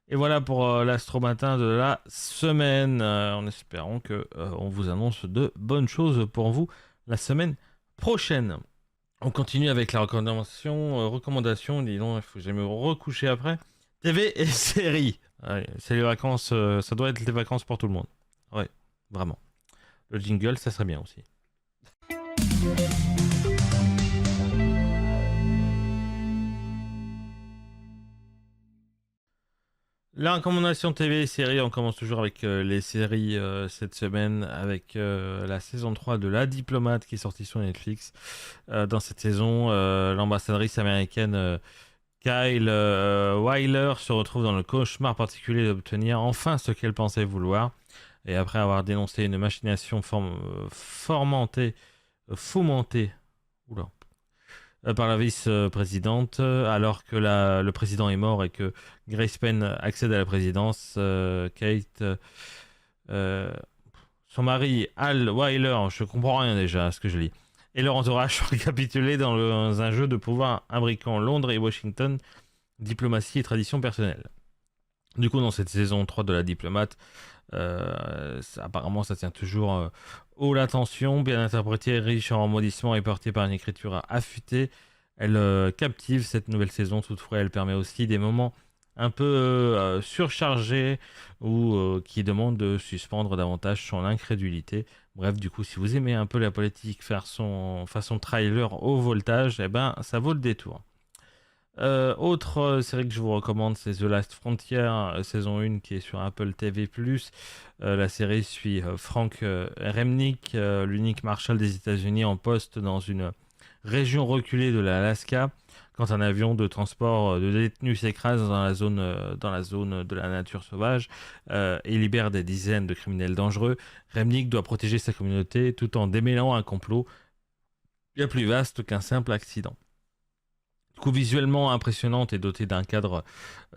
Et voilà pour l'astromatin de la semaine. En espérant que on vous annonce de bonnes choses pour vous la semaine prochaine. On continue avec la recommandation, dis donc, il faut que j'aille me recoucher après. TV et séries. Ouais, c'est les vacances, ça doit être les vacances pour tout le monde. Ouais, vraiment. Le jingle, ça serait bien aussi. La recommandation TV et séries, on commence toujours avec les séries cette semaine, avec la saison 3 de La Diplomate qui est sortie sur Netflix. Dans cette saison, l'ambassadrice américaine Kyle Wyler se retrouve dans le cauchemar particulier d'obtenir enfin ce qu'elle pensait vouloir. Et après avoir dénoncé une machination fomentée oula, par la vice-présidente, alors que le président est mort et que Grace Penn accède à la présidence, Kate, son mari Al Wyler, je comprends rien déjà à ce que je lis, et leur entourage sont récapitulés dans un jeu de pouvoir imbriquant Londres et Washington, diplomatie et tradition personnelle. Du coup, dans cette saison 3 de La Diplomate, apparemment ça tient toujours haut la tension, bien interprétée, riche en rebondissements et portée par une écriture affûtée. Elle captive cette nouvelle saison. Toutefois, elle permet aussi des moments un peu surchargés ou qui demandent de suspendre davantage son incrédulité. Bref, du coup, si vous aimez un peu la politique faire son façon trailer au voltage, eh ben, ça vaut le détour. Autre série que je vous recommande, c'est The Last Frontier, saison 1 qui est sur Apple TV+. La série suit Frank Remnick, l'unique marshal des États-Unis en poste dans une région reculée de l'Alaska, quand un avion de transport de détenus s'écrase dans la zone de la nature sauvage et libère des dizaines de criminels dangereux. Remnick doit protéger sa communauté tout en démêlant un complot bien plus vaste qu'un simple accident. Du coup, visuellement impressionnante et dotée d'un cadre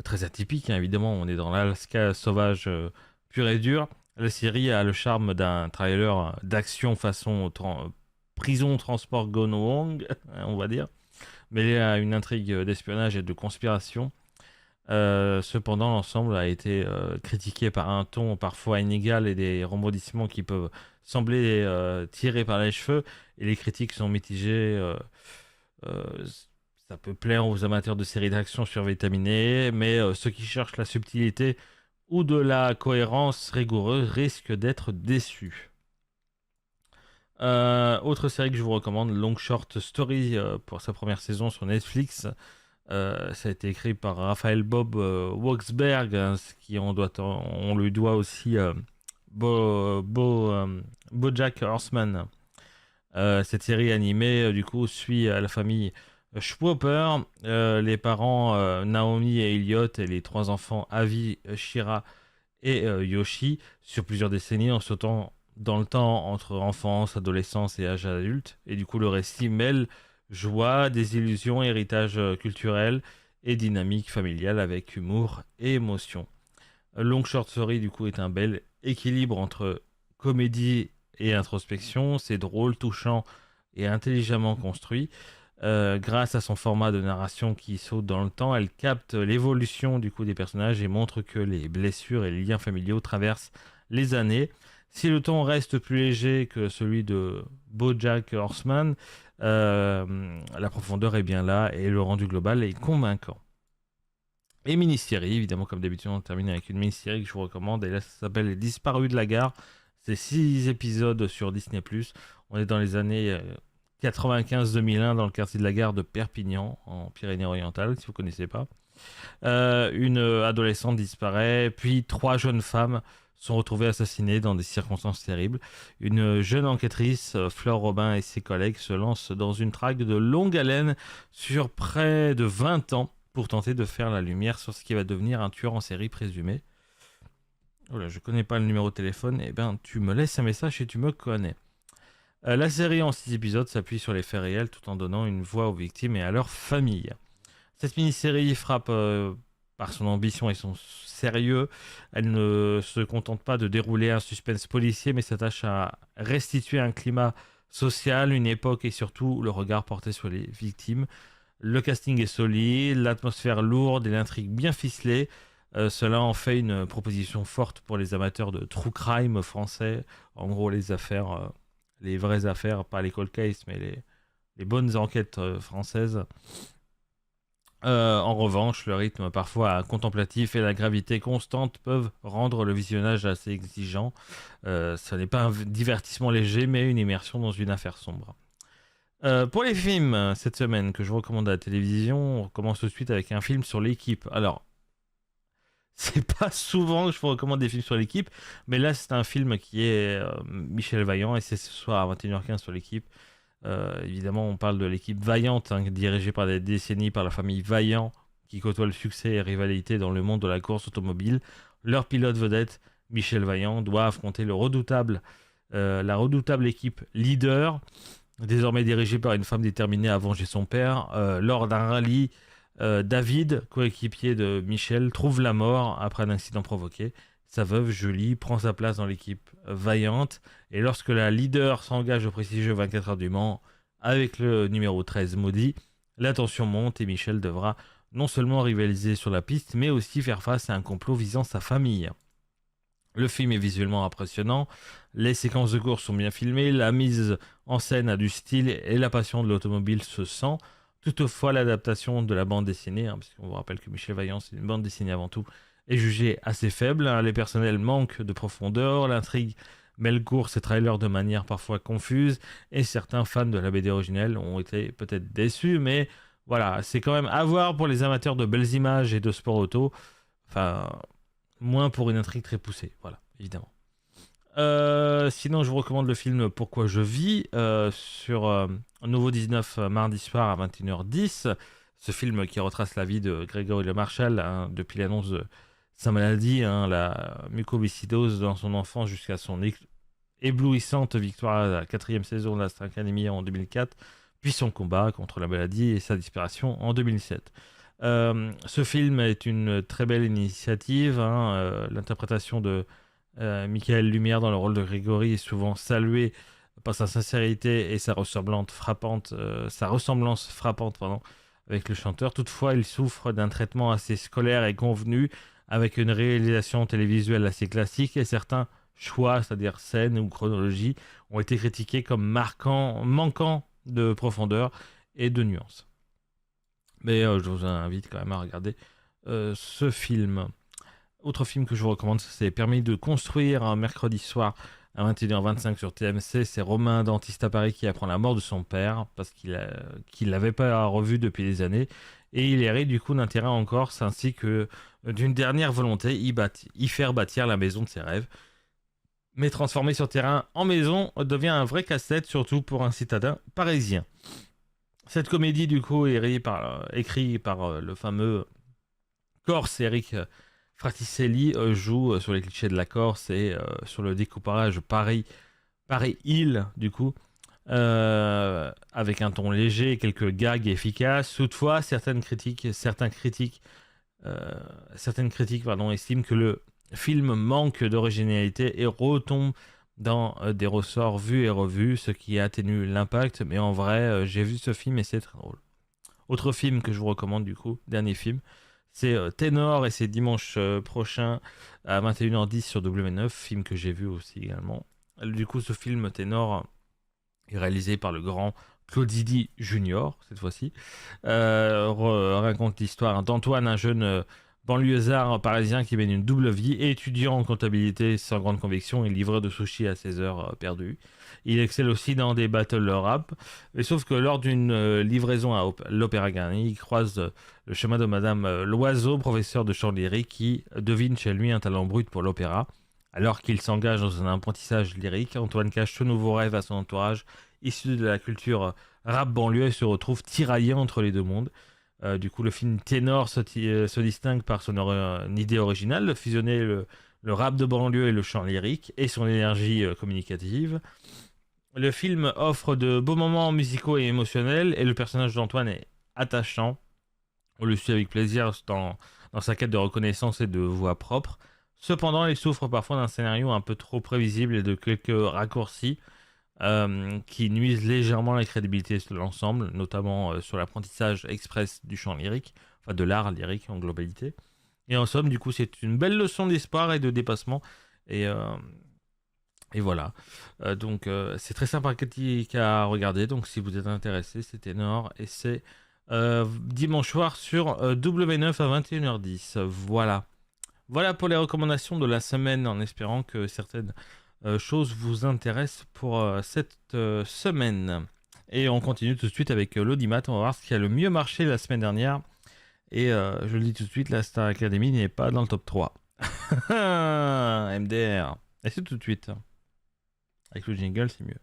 très atypique, hein, évidemment, on est dans l'Alaska sauvage pur et dur. La série a le charme d'un trailer d'action façon prison transport gone wrong, on va dire, mêlé à une intrigue d'espionnage et de conspiration. Cependant, l'ensemble a été critiqué par un ton parfois inégal et des rebondissements qui peuvent sembler tirés par les cheveux, et les critiques sont mitigées. Euh, Ça peut plaire aux amateurs de séries d'action survitaminées, mais ceux qui cherchent la subtilité ou de la cohérence rigoureuse risquent d'être déçus. Autre série que je vous recommande, Long Short Story, pour sa première saison sur Netflix. Ça a été écrit par Raphaël Bob Waksberg, hein, on lui doit aussi BoJack Horseman. Cette série animée, du coup, suit la famille Schwopper, les parents Naomi et Elliot et les trois enfants Avi, Shira et Yoshi sur plusieurs décennies en sautant dans le temps entre enfance, adolescence et âge adulte. Et du coup, le récit mêle joie, désillusion, héritage culturel et dynamique familiale avec humour et émotion. Long Short Story, du coup, est un bel équilibre entre comédie et introspection. C'est drôle, touchant et intelligemment construit. Grâce à son format de narration qui saute dans le temps, elle capte l'évolution du coup des personnages et montre que les blessures et les liens familiaux traversent les années. Si le ton reste plus léger que celui de BoJack Horseman, la profondeur est bien là et le rendu global est convaincant. Et mini-série, évidemment, comme d'habitude, on termine avec une mini-série que je vous recommande. Et là, ça s'appelle Les Disparus de la Gare. C'est 6 épisodes sur Disney+. On est dans les années 95-2001 dans le quartier de la Gare de Perpignan, en Pyrénées-Orientales, si vous ne connaissez pas. Une adolescente disparaît, puis 3 jeunes femmes sont retrouvées assassinées dans des circonstances terribles. Une jeune enquêtrice, Fleur Robin, et ses collègues se lancent dans une traque de longue haleine sur près de 20 ans pour tenter de faire la lumière sur ce qui va devenir un tueur en série présumé. Oh là, je connais pas le numéro de téléphone, et ben tu me laisses un message et tu me connais. La série en 6 épisodes s'appuie sur les faits réels tout en donnant une voix aux victimes et à leurs familles. Cette mini-série frappe par son ambition et son sérieux. Elle ne se contente pas de dérouler un suspense policier, mais s'attache à restituer un climat social, une époque et surtout le regard porté sur les victimes. Le casting est solide, l'atmosphère lourde et l'intrigue bien ficelée. Cela en fait une proposition forte pour les amateurs de true crime français. En gros, les affaires, les vraies affaires, pas les cold cases, mais les bonnes enquêtes françaises. En revanche, le rythme parfois contemplatif et la gravité constante peuvent rendre le visionnage assez exigeant. Ce n'est pas un divertissement léger, mais une immersion dans une affaire sombre. Pour les films, cette semaine, que je recommande à la télévision, on commence tout de suite avec un film sur l'équipe. Alors, c'est pas souvent que je vous recommande des films sur l'équipe, mais là, c'est un film qui est Michel Vaillant, et c'est ce soir à 21h15 sur l'équipe. Évidemment, on parle de l'équipe Vaillante, hein, dirigée par des décennies par la famille Vaillant, qui côtoie le succès et rivalité dans le monde de la course automobile. Leur pilote vedette, Michel Vaillant, doit affronter la redoutable équipe Leader, désormais dirigée par une femme déterminée à venger son père. Lors d'un rallye, David, coéquipier de Michel, trouve la mort après un accident provoqué. Sa veuve, Julie, prend sa place dans l'équipe Vaillante. Et lorsque la leader s'engage au prestigieux 24 heures du Mans avec le numéro 13 Maudit, la tension monte et Michel devra non seulement rivaliser sur la piste, mais aussi faire face à un complot visant sa famille. Le film est visuellement impressionnant, les séquences de course sont bien filmées, la mise en scène a du style et la passion de l'automobile se sent. Toutefois, l'adaptation de la bande dessinée, hein, parce qu'on vous rappelle que Michel Vaillant, c'est une bande dessinée avant tout, est jugée assez faible, hein. Les personnels manquent de profondeur, l'intrigue mêle course et trailer de manière parfois confuse, et certains fans de la BD originelle ont été peut-être déçus, mais voilà, c'est quand même à voir pour les amateurs de belles images et de sport auto, enfin, moins pour une intrigue très poussée, voilà, évidemment. Sinon, je vous recommande le film Pourquoi je vis sur Nouveau 19 mardi soir à 21h10. Ce film qui retrace la vie de Grégory Le Marchal, hein, depuis l'annonce de sa maladie, hein, la mucoviscidose dans son enfance jusqu'à son éblouissante victoire à la 4e saison de la Star Academy en 2004, puis son combat contre la maladie et sa disparition en 2007. Ce film est une très belle initiative, hein, l'interprétation de Michael Lumière dans le rôle de Grégory est souvent salué par sa sincérité et sa ressemblance frappante, pardon, avec le chanteur. Toutefois, il souffre d'un traitement assez scolaire et convenu, avec une réalisation télévisuelle assez classique et certains choix, c'est-à-dire scènes ou chronologie, ont été critiqués comme manquant de profondeur et de nuances. Mais je vous invite quand même à regarder ce film. Autre film que je vous recommande, c'est Permis de construire, un mercredi soir à 21h25 sur TMC. C'est Romain, dentiste à Paris, qui apprend la mort de son père parce qu'il l'avait pas revu depuis des années. Et il hérite du coup d'un terrain en Corse ainsi que d'une dernière volonté, y faire bâtir la maison de ses rêves. Mais transformer ce terrain en maison devient un vrai casse-tête, surtout pour un citadin parisien. Cette comédie du coup est écrite par le fameux Corse Eric Fraticelli, joue sur les clichés de la Corse et sur le découpage Paris-Île, du coup, avec un ton léger et quelques gags efficaces. Toutefois, certaines critiques estiment que le film manque d'originalité et retombe dans des ressorts vus et revus, ce qui atténue l'impact. Mais en vrai, j'ai vu ce film et c'est très drôle. Autre film que je vous recommande, du coup, dernier film, c'est Ténor, et c'est dimanche prochain à 21h10 sur W9, film que j'ai vu aussi également. Du coup, ce film Ténor est réalisé par le grand Claude Zidi Junior, cette fois-ci. Raconte l'histoire d'Antoine, un jeune banlieusard parisien qui mène une double vie, étudiant en comptabilité sans grande conviction et livreur de sushi à ses heures perdues. Il excelle aussi dans des battles rap, mais sauf que lors d'une livraison à l'Opéra Garnier, il croise le chemin de Madame Loiseau, professeur de chant lyrique, qui devine chez lui un talent brut pour l'opéra. Alors qu'il s'engage dans un apprentissage lyrique, Antoine cache ce nouveau rêve à son entourage, issu de la culture rap banlieue, et se retrouve tiraillé entre les deux mondes. Du coup, le film Ténor se distingue par son idée originale de fusionner le rap de banlieue et le chant lyrique, et son énergie communicative. Le film offre de beaux moments musicaux et émotionnels, et le personnage d'Antoine est attachant. On le suit avec plaisir dans sa quête de reconnaissance et de voix propre. Cependant, il souffre parfois d'un scénario un peu trop prévisible et de quelques raccourcis qui nuisent légèrement à la crédibilité de l'ensemble, notamment sur l'apprentissage express du chant lyrique, enfin de l'art lyrique en globalité. Et en somme, du coup, c'est une belle leçon d'espoir et de dépassement. Et voilà. Donc, c'est très sympathique à regarder. Donc, si vous êtes intéressé, c'est Ténor. Et c'est dimanche soir sur W9 à 21h10. Voilà. Voilà pour les recommandations de la semaine, en espérant que certaines choses vous intéressent pour cette semaine. Et on continue tout de suite avec l'audimat. On va voir ce qui a le mieux marché la semaine dernière. Et je le dis tout de suite, la Star Academy n'est pas dans le top 3. MDR. Et c'est tout de suite. Avec le jingle, c'est mieux.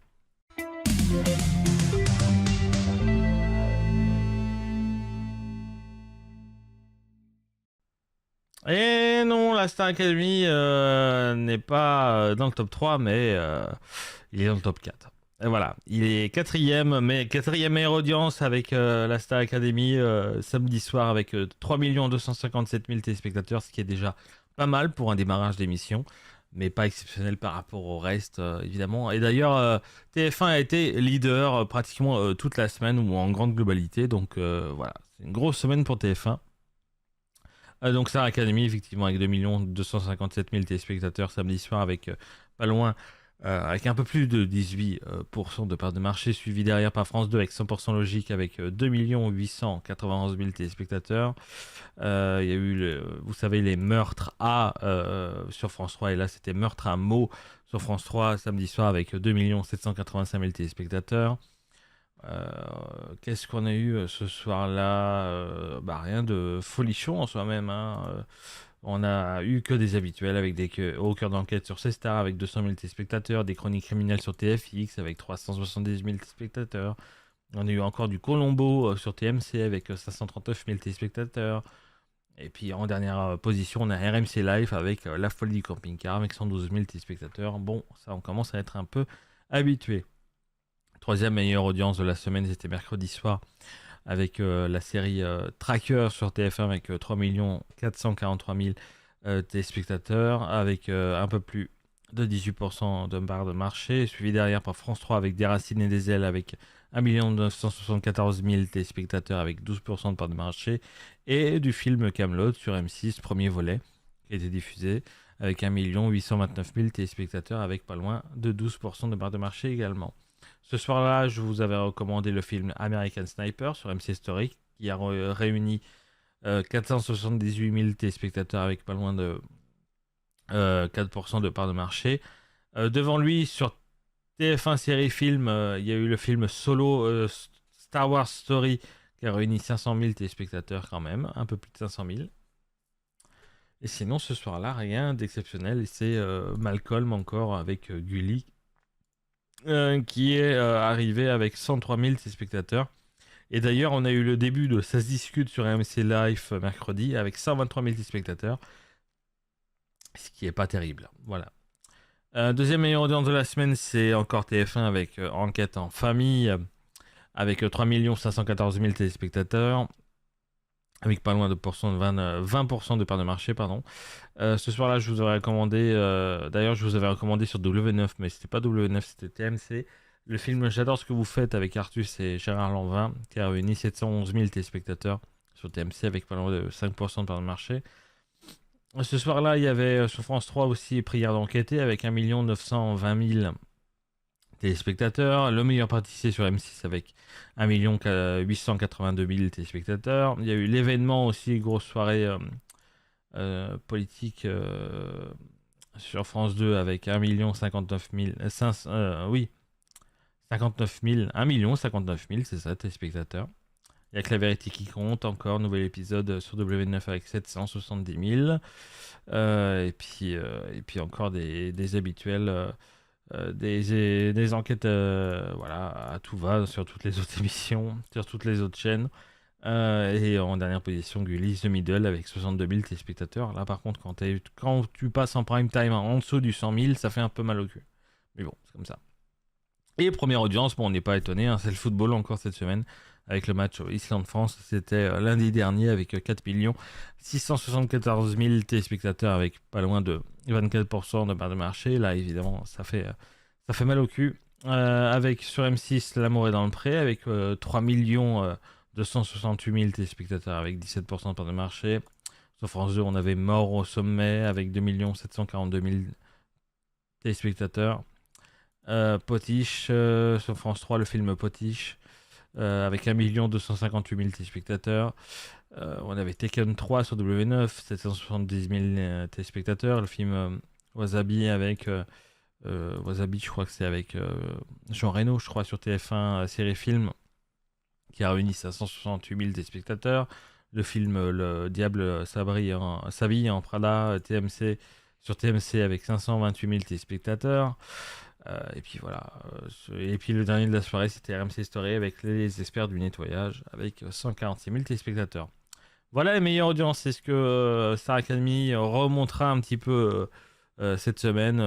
Et non, la Star Academy n'est pas dans le top 3, mais il est dans le top 4. Et voilà, il est quatrième meilleure audience avec la Star Academy samedi soir avec 3 257 000 téléspectateurs, ce qui est déjà pas mal pour un démarrage d'émission, mais pas exceptionnel par rapport au reste, évidemment. Et d'ailleurs, TF1 a été leader pratiquement toute la semaine ou en grande globalité, donc voilà, c'est une grosse semaine pour TF1. Donc Star Academy, effectivement, avec 2 257 000 téléspectateurs samedi soir, avec pas loin avec un peu plus de 18% de part de marché, suivi derrière par France 2 avec 100% logique avec 2 891 000 téléspectateurs. Il y a eu, vous savez, les meurtres à sur France 3, et là c'était meurtre à Meaux sur France 3 samedi soir avec 2 785 000 téléspectateurs. Qu'est-ce qu'on a eu ce soir-là? Rien de folichon en soi-même, hein. On a eu que des habituels avec Au cœur d'enquête sur C-Star avec 200 000 téléspectateurs, des chroniques criminelles sur TFX avec 370 000 téléspectateurs. On a eu encore du Colombo sur TMC avec 539 000 téléspectateurs. Et puis en dernière position, on a RMC Live avec La Folie du Camping-Car avec 112 000 téléspectateurs. Bon, ça on commence à être un peu habitué. Troisième meilleure audience de la semaine, c'était mercredi soir avec la série Tracker sur TF1 avec 3 443 000 téléspectateurs, avec un peu plus de 18% de part de marché, suivi derrière par France 3 avec Des Racines et des Ailes avec 1 974 000 téléspectateurs avec 12% de part de marché, et du film Kaamelott sur M6, premier volet, qui a été diffusé avec 1 829 000 téléspectateurs avec pas loin de 12% de part de marché également. Ce soir-là, je vous avais recommandé le film American Sniper sur MC Story, qui a réuni 478 000 téléspectateurs avec pas loin de 4% de part de marché. Devant lui, sur TF1 série film, il y a eu le film Solo Star Wars Story, qui a réuni 500 000 téléspectateurs quand même, un peu plus de 500 000. Et sinon, ce soir-là, rien d'exceptionnel. C'est Malcolm encore avec Gulli, qui est arrivé avec 103 000 téléspectateurs. Et d'ailleurs, on a eu le début de Ça se discute sur MC Live mercredi avec 123 000 téléspectateurs, ce qui est pas terrible. Voilà. Deuxième meilleure audience de la semaine, c'est encore TF1 avec Enquête en famille, avec 3 514 000 téléspectateurs, avec pas loin de 20% de part de marché, pardon. Ce soir-là, je vous aurais recommandé, d'ailleurs, je vous avais recommandé sur W9, mais c'était pas W9, c'était TMC, le film J'adore ce que vous faites avec Artus et Gérard Lanvin, qui a réuni 711 000 téléspectateurs sur TMC avec pas loin de 5% de part de marché. Ce soir-là, il y avait sur France 3 aussi Prière d'enquêter avec 1 920 000 téléspectateurs. Le meilleur pâtissier sur M6 avec 1 882 000 téléspectateurs. Il y a eu l'événement aussi, grosse soirée politique sur France 2 avec 1 59 000, 59 000, 1 59 000, c'est ça, téléspectateurs. Il y a que la vérité qui compte, encore nouvel épisode sur W9 avec 770 000. Et puis encore des habituels, des enquêtes à tout va sur toutes les autres émissions, sur toutes les autres chaînes. Et en dernière position, Gulli The Middle avec 62 000 téléspectateurs. Là par contre, quand tu passes en prime time en dessous du 100 000, ça fait un peu mal au cul. Mais bon, c'est comme ça. Et première audience, bon, on n'est pas étonné, hein, c'est le football encore cette semaine, avec le match Islande-France. C'était lundi dernier avec 4 674 000 téléspectateurs avec pas loin de 24% de part de marché. Là, évidemment, ça fait mal au cul. Avec sur M6, L'amour est dans le pré, avec 3 268 000 téléspectateurs avec 17% de part de marché. Sur France 2, on avait Mort au sommet avec 2 742 000 téléspectateurs. Potiche, sur France 3, le film Potiche, avec 1 258 000 téléspectateurs. On avait Taken 3 sur W9, 770 000 téléspectateurs. Le film Wasabi avec Wasabi, je crois que c'est avec Jean Reno, je crois, sur TF1 série film, qui a réuni 568 000 téléspectateurs. Le film Le Diable s'habille en Prada, TMC, sur TMC avec 528 000 téléspectateurs. Et puis voilà. Et puis le dernier de la soirée, c'était RMC Story avec les experts du nettoyage avec 146 000 téléspectateurs. Voilà les meilleures audiences. Est-ce que Star Academy remontera un petit peu cette semaine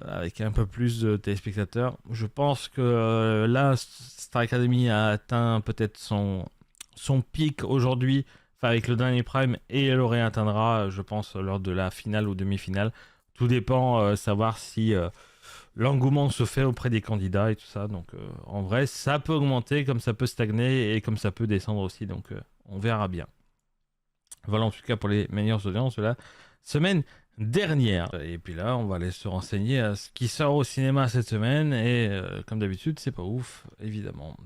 avec un peu plus de téléspectateurs? Je pense que là, Star Academy a atteint peut-être son pic aujourd'hui, enfin avec le dernier prime, et elle le réatteindra, je pense, lors de la finale ou demi-finale. Tout dépend, savoir si l'engouement se fait auprès des candidats et tout ça. Donc en vrai, ça peut augmenter, comme ça peut stagner et comme ça peut descendre aussi. Donc on verra bien. Voilà en tout cas pour les meilleures audiences de la semaine dernière. Et puis là, on va aller se renseigner à ce qui sort au cinéma cette semaine. Et comme d'habitude, c'est pas ouf, évidemment.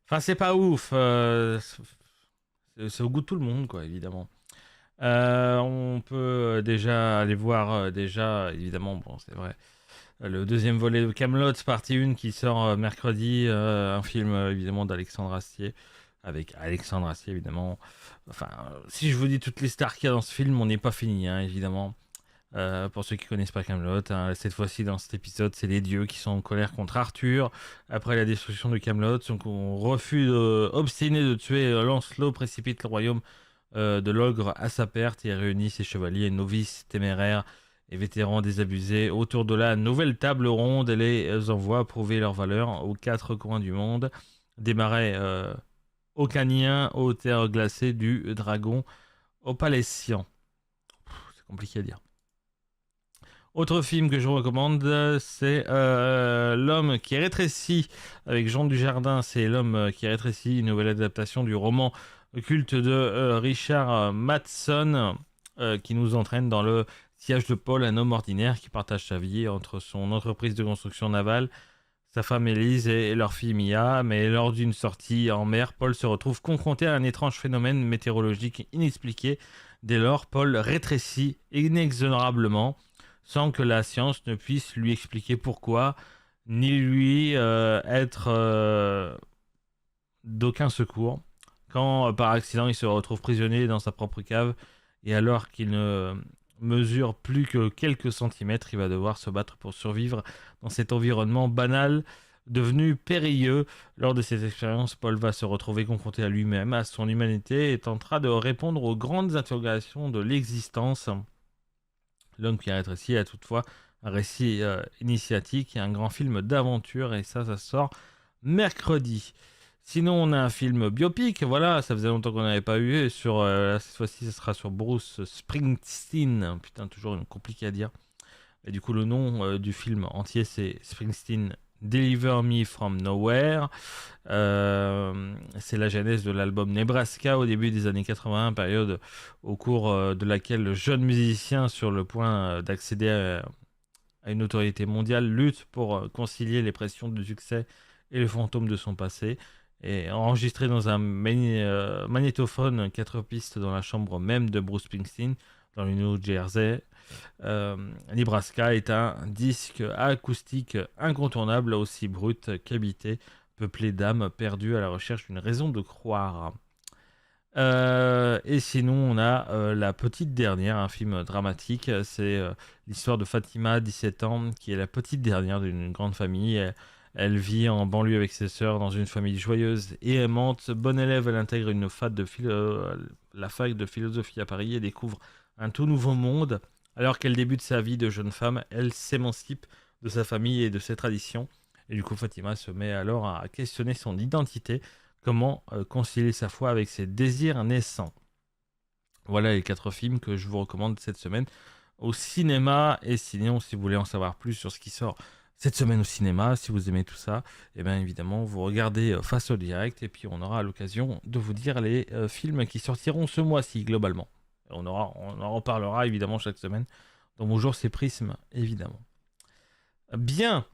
Enfin, c'est pas ouf. C'est au goût de tout le monde, quoi, évidemment. On peut déjà aller voir, déjà, évidemment, bon, c'est vrai, le deuxième volet de Camelot, partie 1, qui sort mercredi, un film, évidemment, d'Alexandre Astier, avec Alexandre Astier, évidemment. Enfin, si je vous dis toutes les stars qu'il y a dans ce film, on n'est pas fini, hein, évidemment. Pour ceux qui connaissent pas Camelot, hein, cette fois-ci dans cet épisode, c'est les dieux qui sont en colère contre Arthur après la destruction de Camelot. Donc on refuse obstiné de tuer Lancelot, précipite le royaume de l'ogre à sa perte et réunit ses chevaliers, novices, téméraires et vétérans désabusés autour de la nouvelle table ronde et les envoie prouver leur valeur aux quatre coins du monde, des marais ocaniens aux terres glacées du dragon au Palétian. C'est compliqué à dire. Autre film que je vous recommande, c'est L'homme qui rétrécit avec Jean Dujardin. C'est L'homme qui rétrécit, une nouvelle adaptation du roman culte de Richard Matheson qui nous entraîne dans le sillage de Paul, un homme ordinaire qui partage sa vie entre son entreprise de construction navale, sa femme Élise et leur fille Mia. Mais lors d'une sortie en mer, Paul se retrouve confronté à un étrange phénomène météorologique inexpliqué. Dès lors, Paul rétrécit inexorablement, sans que la science ne puisse lui expliquer pourquoi, ni lui être d'aucun secours. Quand par accident il se retrouve prisonnier dans sa propre cave, et alors qu'il ne mesure plus que quelques centimètres, il va devoir se battre pour survivre dans cet environnement banal, devenu périlleux. Lors de cette expérience, Paul va se retrouver confronté à lui-même, à son humanité, et tentera de répondre aux grandes interrogations de l'existence. L'homme qui a rétréci a toutefois un récit initiatique et un grand film d'aventure, et ça sort mercredi. Sinon, on a un film biopic, voilà, ça faisait longtemps qu'on n'avait pas eu, sur, cette fois-ci, ce sera sur Bruce Springsteen, putain, toujours compliqué à dire. Et du coup, le nom du film entier, c'est Springsteen Deliver Me From Nowhere. C'est la genèse de l'album Nebraska au début des années 80, période au cours de laquelle le jeune musicien sur le point d'accéder à une notoriété mondiale lutte pour concilier les pressions du succès et le fantôme de son passé. Et enregistré dans un magnétophone 4 pistes dans la chambre même de Bruce Springsteen, dans le New Jersey, Nebraska est un disque acoustique incontournable, aussi brut qu'habité, peuplé d'âmes perdues à la recherche d'une raison de croire. Et sinon, on a La Petite Dernière, un film dramatique. C'est l'histoire de Fatima, 17 ans, qui est la petite dernière d'une grande famille. Elle vit en banlieue avec ses sœurs dans une famille joyeuse et aimante. Bonne élève, elle intègre la fac de philosophie à Paris et découvre un tout nouveau monde. Alors qu'elle débute sa vie de jeune femme, elle s'émancipe de sa famille et de ses traditions. Et du coup, Fatima se met alors à questionner son identité. Comment concilier sa foi avec ses désirs naissants. Voilà les 4 films que je vous recommande cette semaine au cinéma. Et sinon, si vous voulez en savoir plus sur ce qui sort cette semaine au cinéma, si vous aimez tout ça, et bien évidemment, vous regardez Face au Direct, et puis on aura l'occasion de vous dire les films qui sortiront ce mois-ci, globalement. On en reparlera évidemment chaque semaine. Dans Bonjour, c'est Prisme, évidemment. Bien,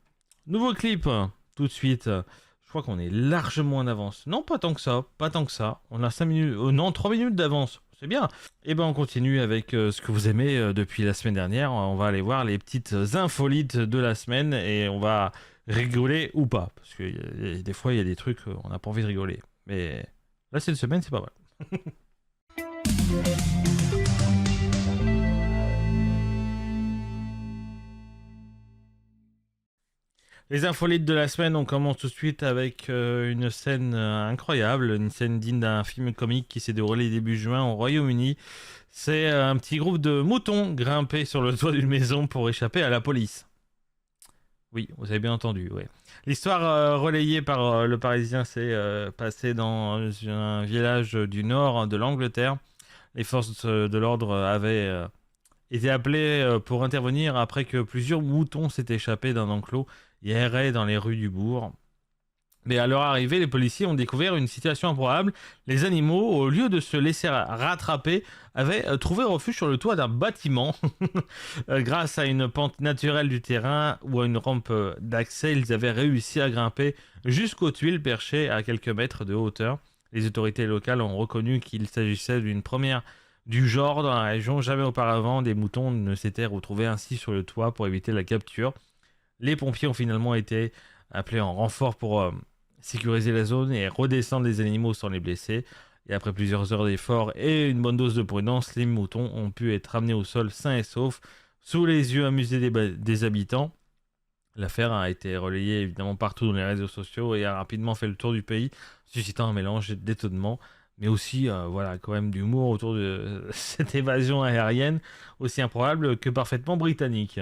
nouveau clip, tout de suite. Je crois qu'on est largement en avance. Non, pas tant que ça, pas tant que ça. On a 5 minutes, non, 3 minutes d'avance. C'est bien. Et ben on continue avec ce que vous aimez depuis la semaine dernière. On va aller voir les petites infolites de la semaine et on va rigoler ou pas. Parce que des fois, il y a des trucs, on n'a pas envie de rigoler. Mais là, cette semaine, c'est pas vrai. Les infolites de la semaine, on commence tout de suite avec une scène incroyable, une scène digne d'un film comique qui s'est déroulé début juin au Royaume-Uni. C'est un petit groupe de moutons grimpés sur le toit d'une maison pour échapper à la police. Oui, vous avez bien entendu, ouais. L'histoire relayée par le Parisien s'est passée dans un village du nord de l'Angleterre. Les forces de l'ordre avaient été appelées pour intervenir après que plusieurs moutons s'étaient échappés d'un enclos et erraient dans les rues du bourg. Mais à leur arrivée, les policiers ont découvert une situation improbable. Les animaux, au lieu de se laisser rattraper, avaient trouvé refuge sur le toit d'un bâtiment. Grâce à une pente naturelle du terrain ou à une rampe d'accès, ils avaient réussi à grimper jusqu'aux tuiles perchées à quelques mètres de hauteur. Les autorités locales ont reconnu qu'il s'agissait d'une première du genre dans la région. Jamais auparavant, des moutons ne s'étaient retrouvés ainsi sur le toit pour éviter la capture. Les pompiers ont finalement été appelés en renfort pour sécuriser la zone et redescendre les animaux sans les blesser. Et après plusieurs heures d'efforts et une bonne dose de prudence, les moutons ont pu être ramenés au sol sains et saufs, sous les yeux amusés des habitants. L'affaire a été relayée évidemment partout dans les réseaux sociaux et a rapidement fait le tour du pays, suscitant un mélange d'étonnement, mais aussi voilà, quand même d'humour autour de cette évasion aérienne, aussi improbable que parfaitement britannique.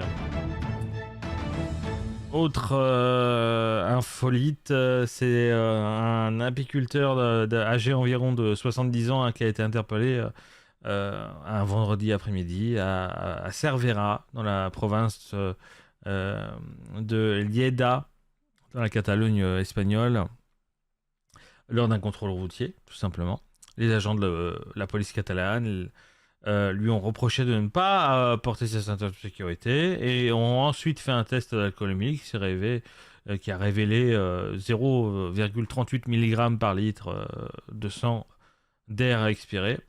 Autre infolite, c'est un apiculteur âgé environ de 70 ans qui a été interpellé un vendredi après-midi à Cervera, dans la province de Lleida, dans la Catalogne espagnole, lors d'un contrôle routier, tout simplement. Les agents de la police catalane lui ont reproché de ne pas porter sa ceinture de sécurité et ont ensuite fait un test d'alcoolémie qui a révélé 0,38 mg par litre de sang d'air expiré.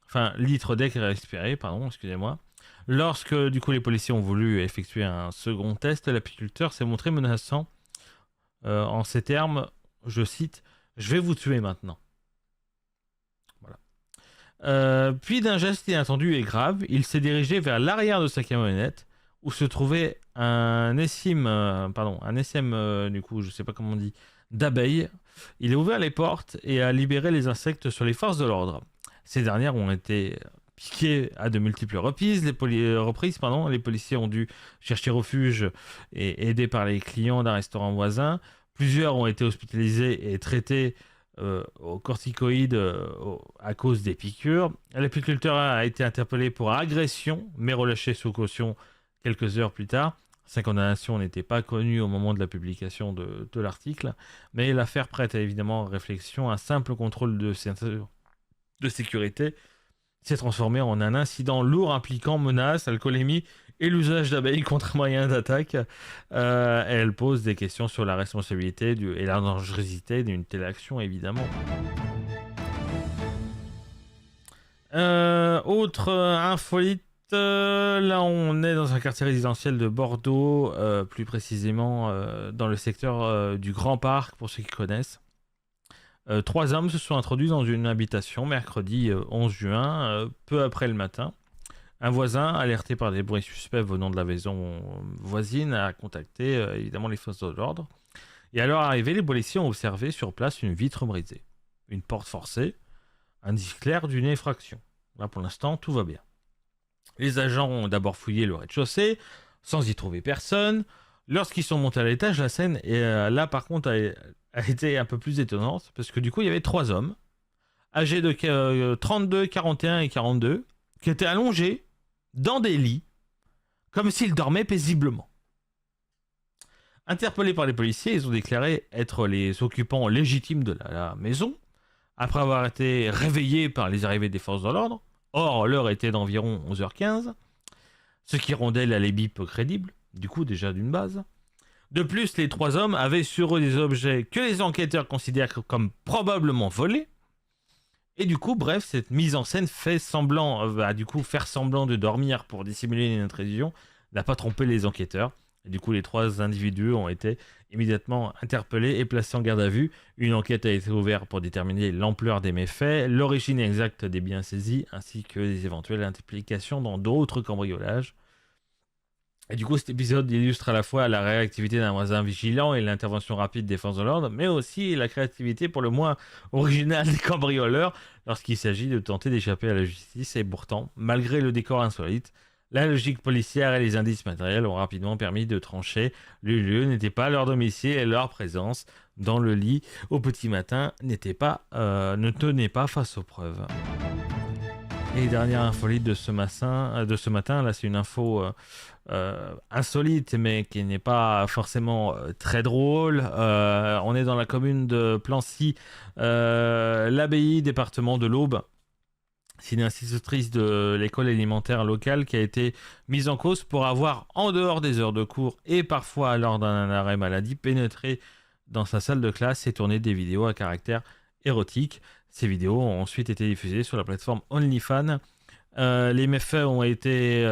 Enfin, litre d'air expiré, pardon, excusez-moi. Lorsque, du coup, les policiers ont voulu effectuer un second test, l'apiculteur s'est montré menaçant en ces termes, je cite, « Je vais vous tuer maintenant ». Puis d'un geste inattendu et grave, il s'est dirigé vers l'arrière de sa camionnette où se trouvait un essaim, du coup, je sais pas comment on dit, d'abeilles. Il a ouvert les portes et a libéré les insectes sur les forces de l'ordre. Ces dernières ont été piquées à de multiples reprises. Les policiers ont dû chercher refuge et aidés par les clients d'un restaurant voisin. Plusieurs ont été hospitalisés et traités aux corticoïdes à cause des piqûres. L'apiculteur a été interpellé pour agression, mais relâché sous caution quelques heures plus tard. Sa condamnation n'était pas connue au moment de la publication de l'article, mais l'affaire prête évidemment réflexion. Un simple contrôle de sécurité s'est transformé en un incident lourd impliquant menaces, alcoolémie et l'usage d'abeilles contre moyen d'attaque. Elle pose des questions sur la responsabilité et la dangerosité d'une telle action, évidemment. Autre infolite, là on est dans un quartier résidentiel de Bordeaux, plus précisément dans le secteur du Grand Parc, pour ceux qui connaissent. 3 hommes se sont introduits dans une habitation mercredi 11 juin, peu après le matin. Un voisin, alerté par des bruits suspects venant de la maison voisine, a contacté évidemment les forces de l'ordre. Et à leur arrivée, les policiers ont observé sur place une vitre brisée, une porte forcée, indice clair d'une effraction. Là, pour l'instant, tout va bien. Les agents ont d'abord fouillé le rez-de-chaussée, sans y trouver personne. Lorsqu'ils sont montés à l'étage, la scène, là par contre, a été un peu plus étonnante, parce que du coup, il y avait 3 hommes, âgés de 32, 41 et 42, qui étaient allongés dans des lits, comme s'ils dormaient paisiblement. Interpellés par les policiers, ils ont déclaré être les occupants légitimes de la maison, après avoir été réveillés par les arrivées des forces de l'ordre. Or, l'heure était d'environ 11h15, ce qui rendait l'alibi peu crédible, du coup déjà d'une base. De plus, les 3 hommes avaient sur eux des objets que les enquêteurs considèrent comme probablement volés. Et du coup, bref, cette mise en scène faire semblant de dormir pour dissimuler une intrusion n'a pas trompé les enquêteurs. Et du coup, les 3 individus ont été immédiatement interpellés et placés en garde à vue. Une enquête a été ouverte pour déterminer l'ampleur des méfaits, l'origine exacte des biens saisis, ainsi que les éventuelles implications dans d'autres cambriolages. Et du coup, cet épisode illustre à la fois la réactivité d'un voisin vigilant et l'intervention rapide des forces de l'ordre, mais aussi la créativité pour le moins originale des cambrioleurs lorsqu'il s'agit de tenter d'échapper à la justice. Et pourtant, malgré le décor insolite, la logique policière et les indices matériels ont rapidement permis de trancher. Le lieu n'était pas leur domicile et leur présence dans le lit au petit matin ne tenait pas face aux preuves. Et dernière infolite de ce matin, là c'est une info insolite mais qui n'est pas forcément très drôle. On est dans la commune de Plancy, l'Abbaye, département de l'Aube. C'est une institutrice de l'école élémentaire locale qui a été mise en cause pour avoir, en dehors des heures de cours et parfois lors d'un arrêt maladie, pénétré dans sa salle de classe et tourné des vidéos à caractère érotique. Ces vidéos ont ensuite été diffusées sur la plateforme OnlyFans. Les faits ont été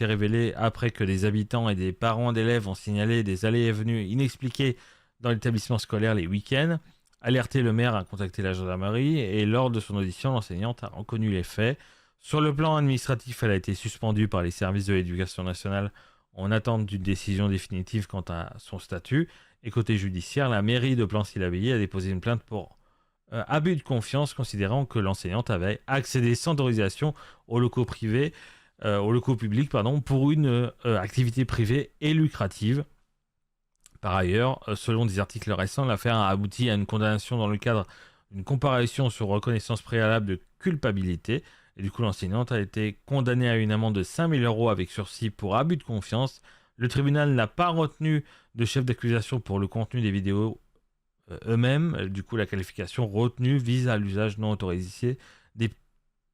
révélés après que des habitants et des parents d'élèves ont signalé des allées et venues inexpliquées dans l'établissement scolaire les week-ends. Alerté, le maire a contacté la gendarmerie et lors de son audition, l'enseignante a reconnu les faits. Sur le plan administratif, elle a été suspendue par les services de l'éducation nationale en attente d'une décision définitive quant à son statut. Et côté judiciaire, la mairie de Plancy-l'Abbaye a déposé une plainte pour abus de confiance, considérant que l'enseignante avait accédé sans autorisation aux locaux privés, aux locaux publics, pour une activité privée et lucrative. Par ailleurs, selon des articles récents, l'affaire a abouti à une condamnation dans le cadre d'une comparution sur reconnaissance préalable de culpabilité. Et du coup, l'enseignante a été condamnée à une amende de 5 000 € avec sursis pour abus de confiance. Le tribunal n'a pas retenu de chef d'accusation pour le contenu des vidéos eux-mêmes. Du coup, la qualification retenue vise à l'usage non autorisé des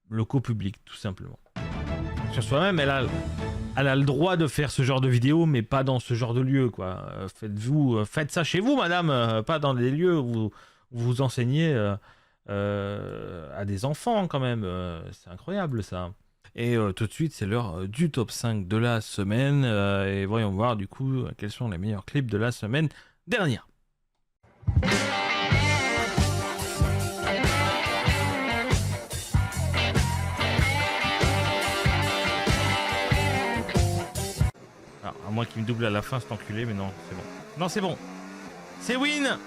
locaux publics, tout simplement. Sur soi-même, elle a le droit de faire ce genre de vidéo, mais pas dans ce genre de lieu, quoi. Faites ça chez vous, madame, pas dans des lieux où vous enseignez à des enfants, quand même. C'est incroyable, ça. Et tout de suite, c'est l'heure du top 5 de la semaine. Et voyons voir, du coup, quels sont les meilleurs clips de la semaine dernière. Alors, à moins qu'il me double à la fin, cet enculé, mais non, c'est bon. Non, c'est bon. C'est win.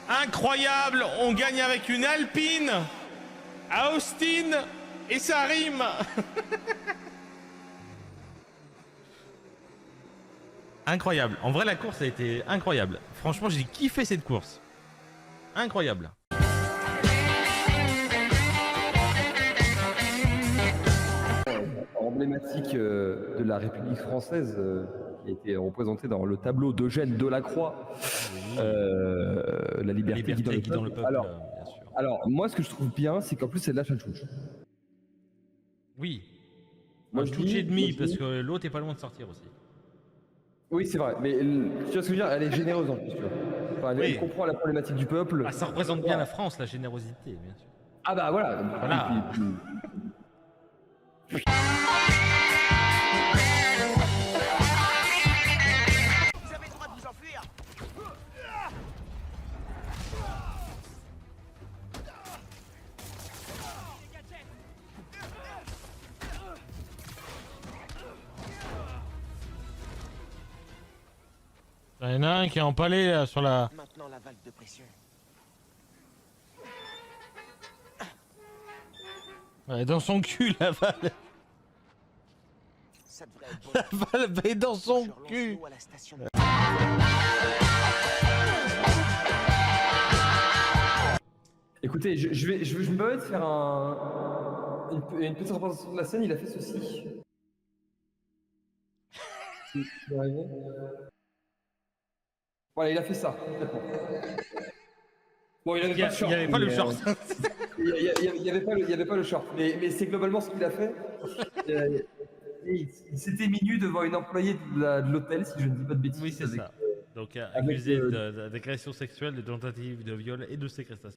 Incroyable, on gagne avec une Alpine à Austin et ça rime. Incroyable. En vrai, la course a été incroyable. Franchement, j'ai kiffé cette course. Incroyable. Emblématique de la République française qui a été représentée dans le tableau d'Eugène Delacroix. Oui. La liberté guidant le peuple. Bien sûr. Alors, moi, ce que je trouve bien, c'est qu'en plus, c'est de la chouchouche. Oui. Moi, je touche et demi, parce que l'autre est pas loin de sortir aussi. Oui, c'est vrai, mais tu vois ce que je veux dire, elle est généreuse en plus. Tu vois. Enfin, elle comprend la problématique du peuple. Ah, ça représente bien la France, la générosité, bien sûr. Ah bah voilà. Voilà. Vous avez le droit de vous enfuir. Il y en a un qui est empalé là, sur la... Maintenant la valve de pression. Ouais, dans son cul, la valve. Ça devrait être bon. La valve est dans son Je relance cul. l'eau à la station. Écoutez, je me permets de faire une petite représentation de la scène. Il a fait ceci. Voilà, il a fait ça. Bon, il avait pas le short. Il n'y avait pas le short. Il y avait pas le short. Mais c'est globalement ce qu'il a fait. Il s'était mis nu devant une employée de l'hôtel, si je ne dis pas de bêtises. Oui, c'est ça. Donc, accusé d'agression sexuelle, de tentative de viol et de séquestration.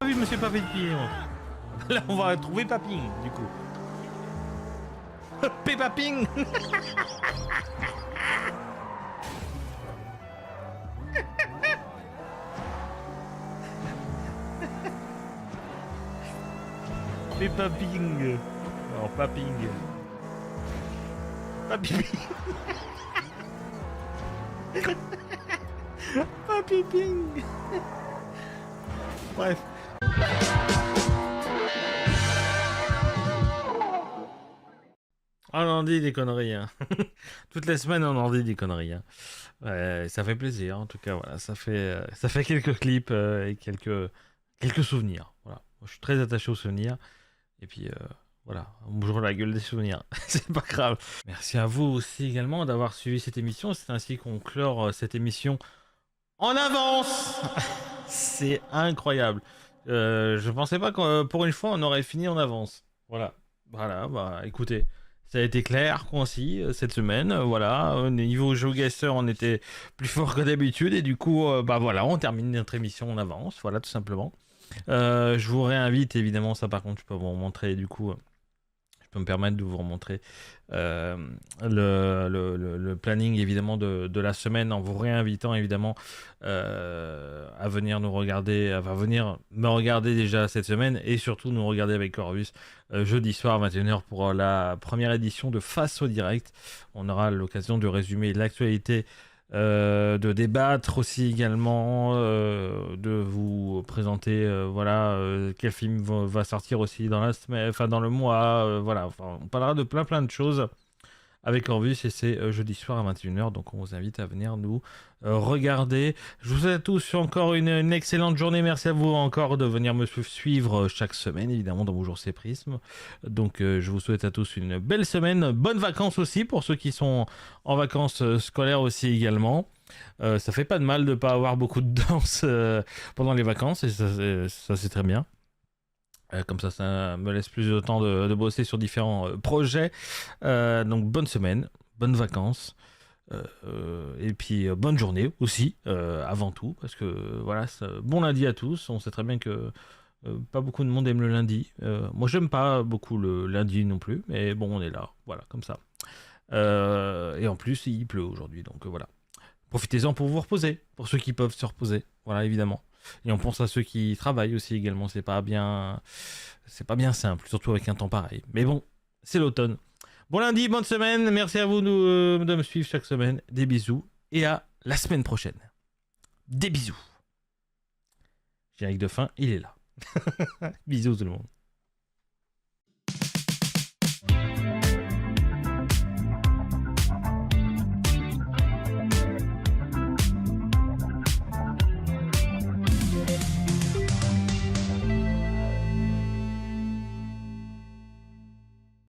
Ah oui, monsieur Papy. Là, on va trouver Paping, du coup. Peppa Ping. Peppa Ping. Non, Paping. Papy Ping. Papy Ping. Bref. On en dit des conneries. Hein. Toutes les semaines, on en dit des conneries. Hein. Ouais, ça fait plaisir, en tout cas. Voilà, ça fait quelques clips et quelques souvenirs. Voilà. Moi, je suis très attaché aux souvenirs. Et puis, voilà, on bouge la gueule des souvenirs. C'est pas grave. Merci à vous aussi également d'avoir suivi cette émission. C'est ainsi qu'on clore cette émission en avance. C'est incroyable. Je pensais pas que pour une fois, on aurait fini en avance. Voilà. Voilà, bah écoutez. Ça a été clair, concis cette semaine. Voilà, au niveau GeoGuessr, on était plus fort que d'habitude et du coup, bah voilà, on termine notre émission en avance. Voilà, tout simplement. Je vous réinvite évidemment, ça par contre, je peux vous montrer du coup. Je peux me permettre de vous remontrer le planning évidemment de la semaine en vous réinvitant évidemment à venir nous regarder, à venir me regarder déjà cette semaine et surtout nous regarder avec Corvus jeudi soir 21h pour la première édition de Face au Direct. On aura l'occasion de résumer l'actualité. De débattre aussi également, de vous présenter quel film va sortir aussi dans la semaine, enfin dans le mois, voilà, enfin, on parlera de plein de choses avec Corvus et c'est jeudi soir à 21h, donc on vous invite à venir nous regarder. Je vous souhaite à tous encore une excellente journée, merci à vous encore de venir me suivre chaque semaine, évidemment dans vos jours c'est Prisme, donc je vous souhaite à tous une belle semaine, bonnes vacances aussi pour ceux qui sont en vacances scolaires aussi également. Ça fait pas de mal de pas avoir beaucoup de danse pendant les vacances et ça c'est très bien. Comme ça me laisse plus de temps de bosser sur différents projets. Donc bonne semaine, bonnes vacances. Et puis bonne journée aussi, avant tout. Parce que voilà, bon lundi à tous. On sait très bien que pas beaucoup de monde aime le lundi. Moi j'aime pas beaucoup le lundi non plus. Mais bon, on est là. Voilà, comme ça. Et en plus, il pleut aujourd'hui. Donc voilà. Profitez-en pour vous reposer. Pour ceux qui peuvent se reposer. Voilà, évidemment. Et on pense à ceux qui travaillent aussi également, c'est pas bien simple, surtout avec un temps pareil. Mais bon, c'est l'automne. Bon lundi, bonne semaine, merci à vous de me suivre chaque semaine. Des bisous et à la semaine prochaine. Des bisous. Générique de fin, il est là. Bisous tout le monde.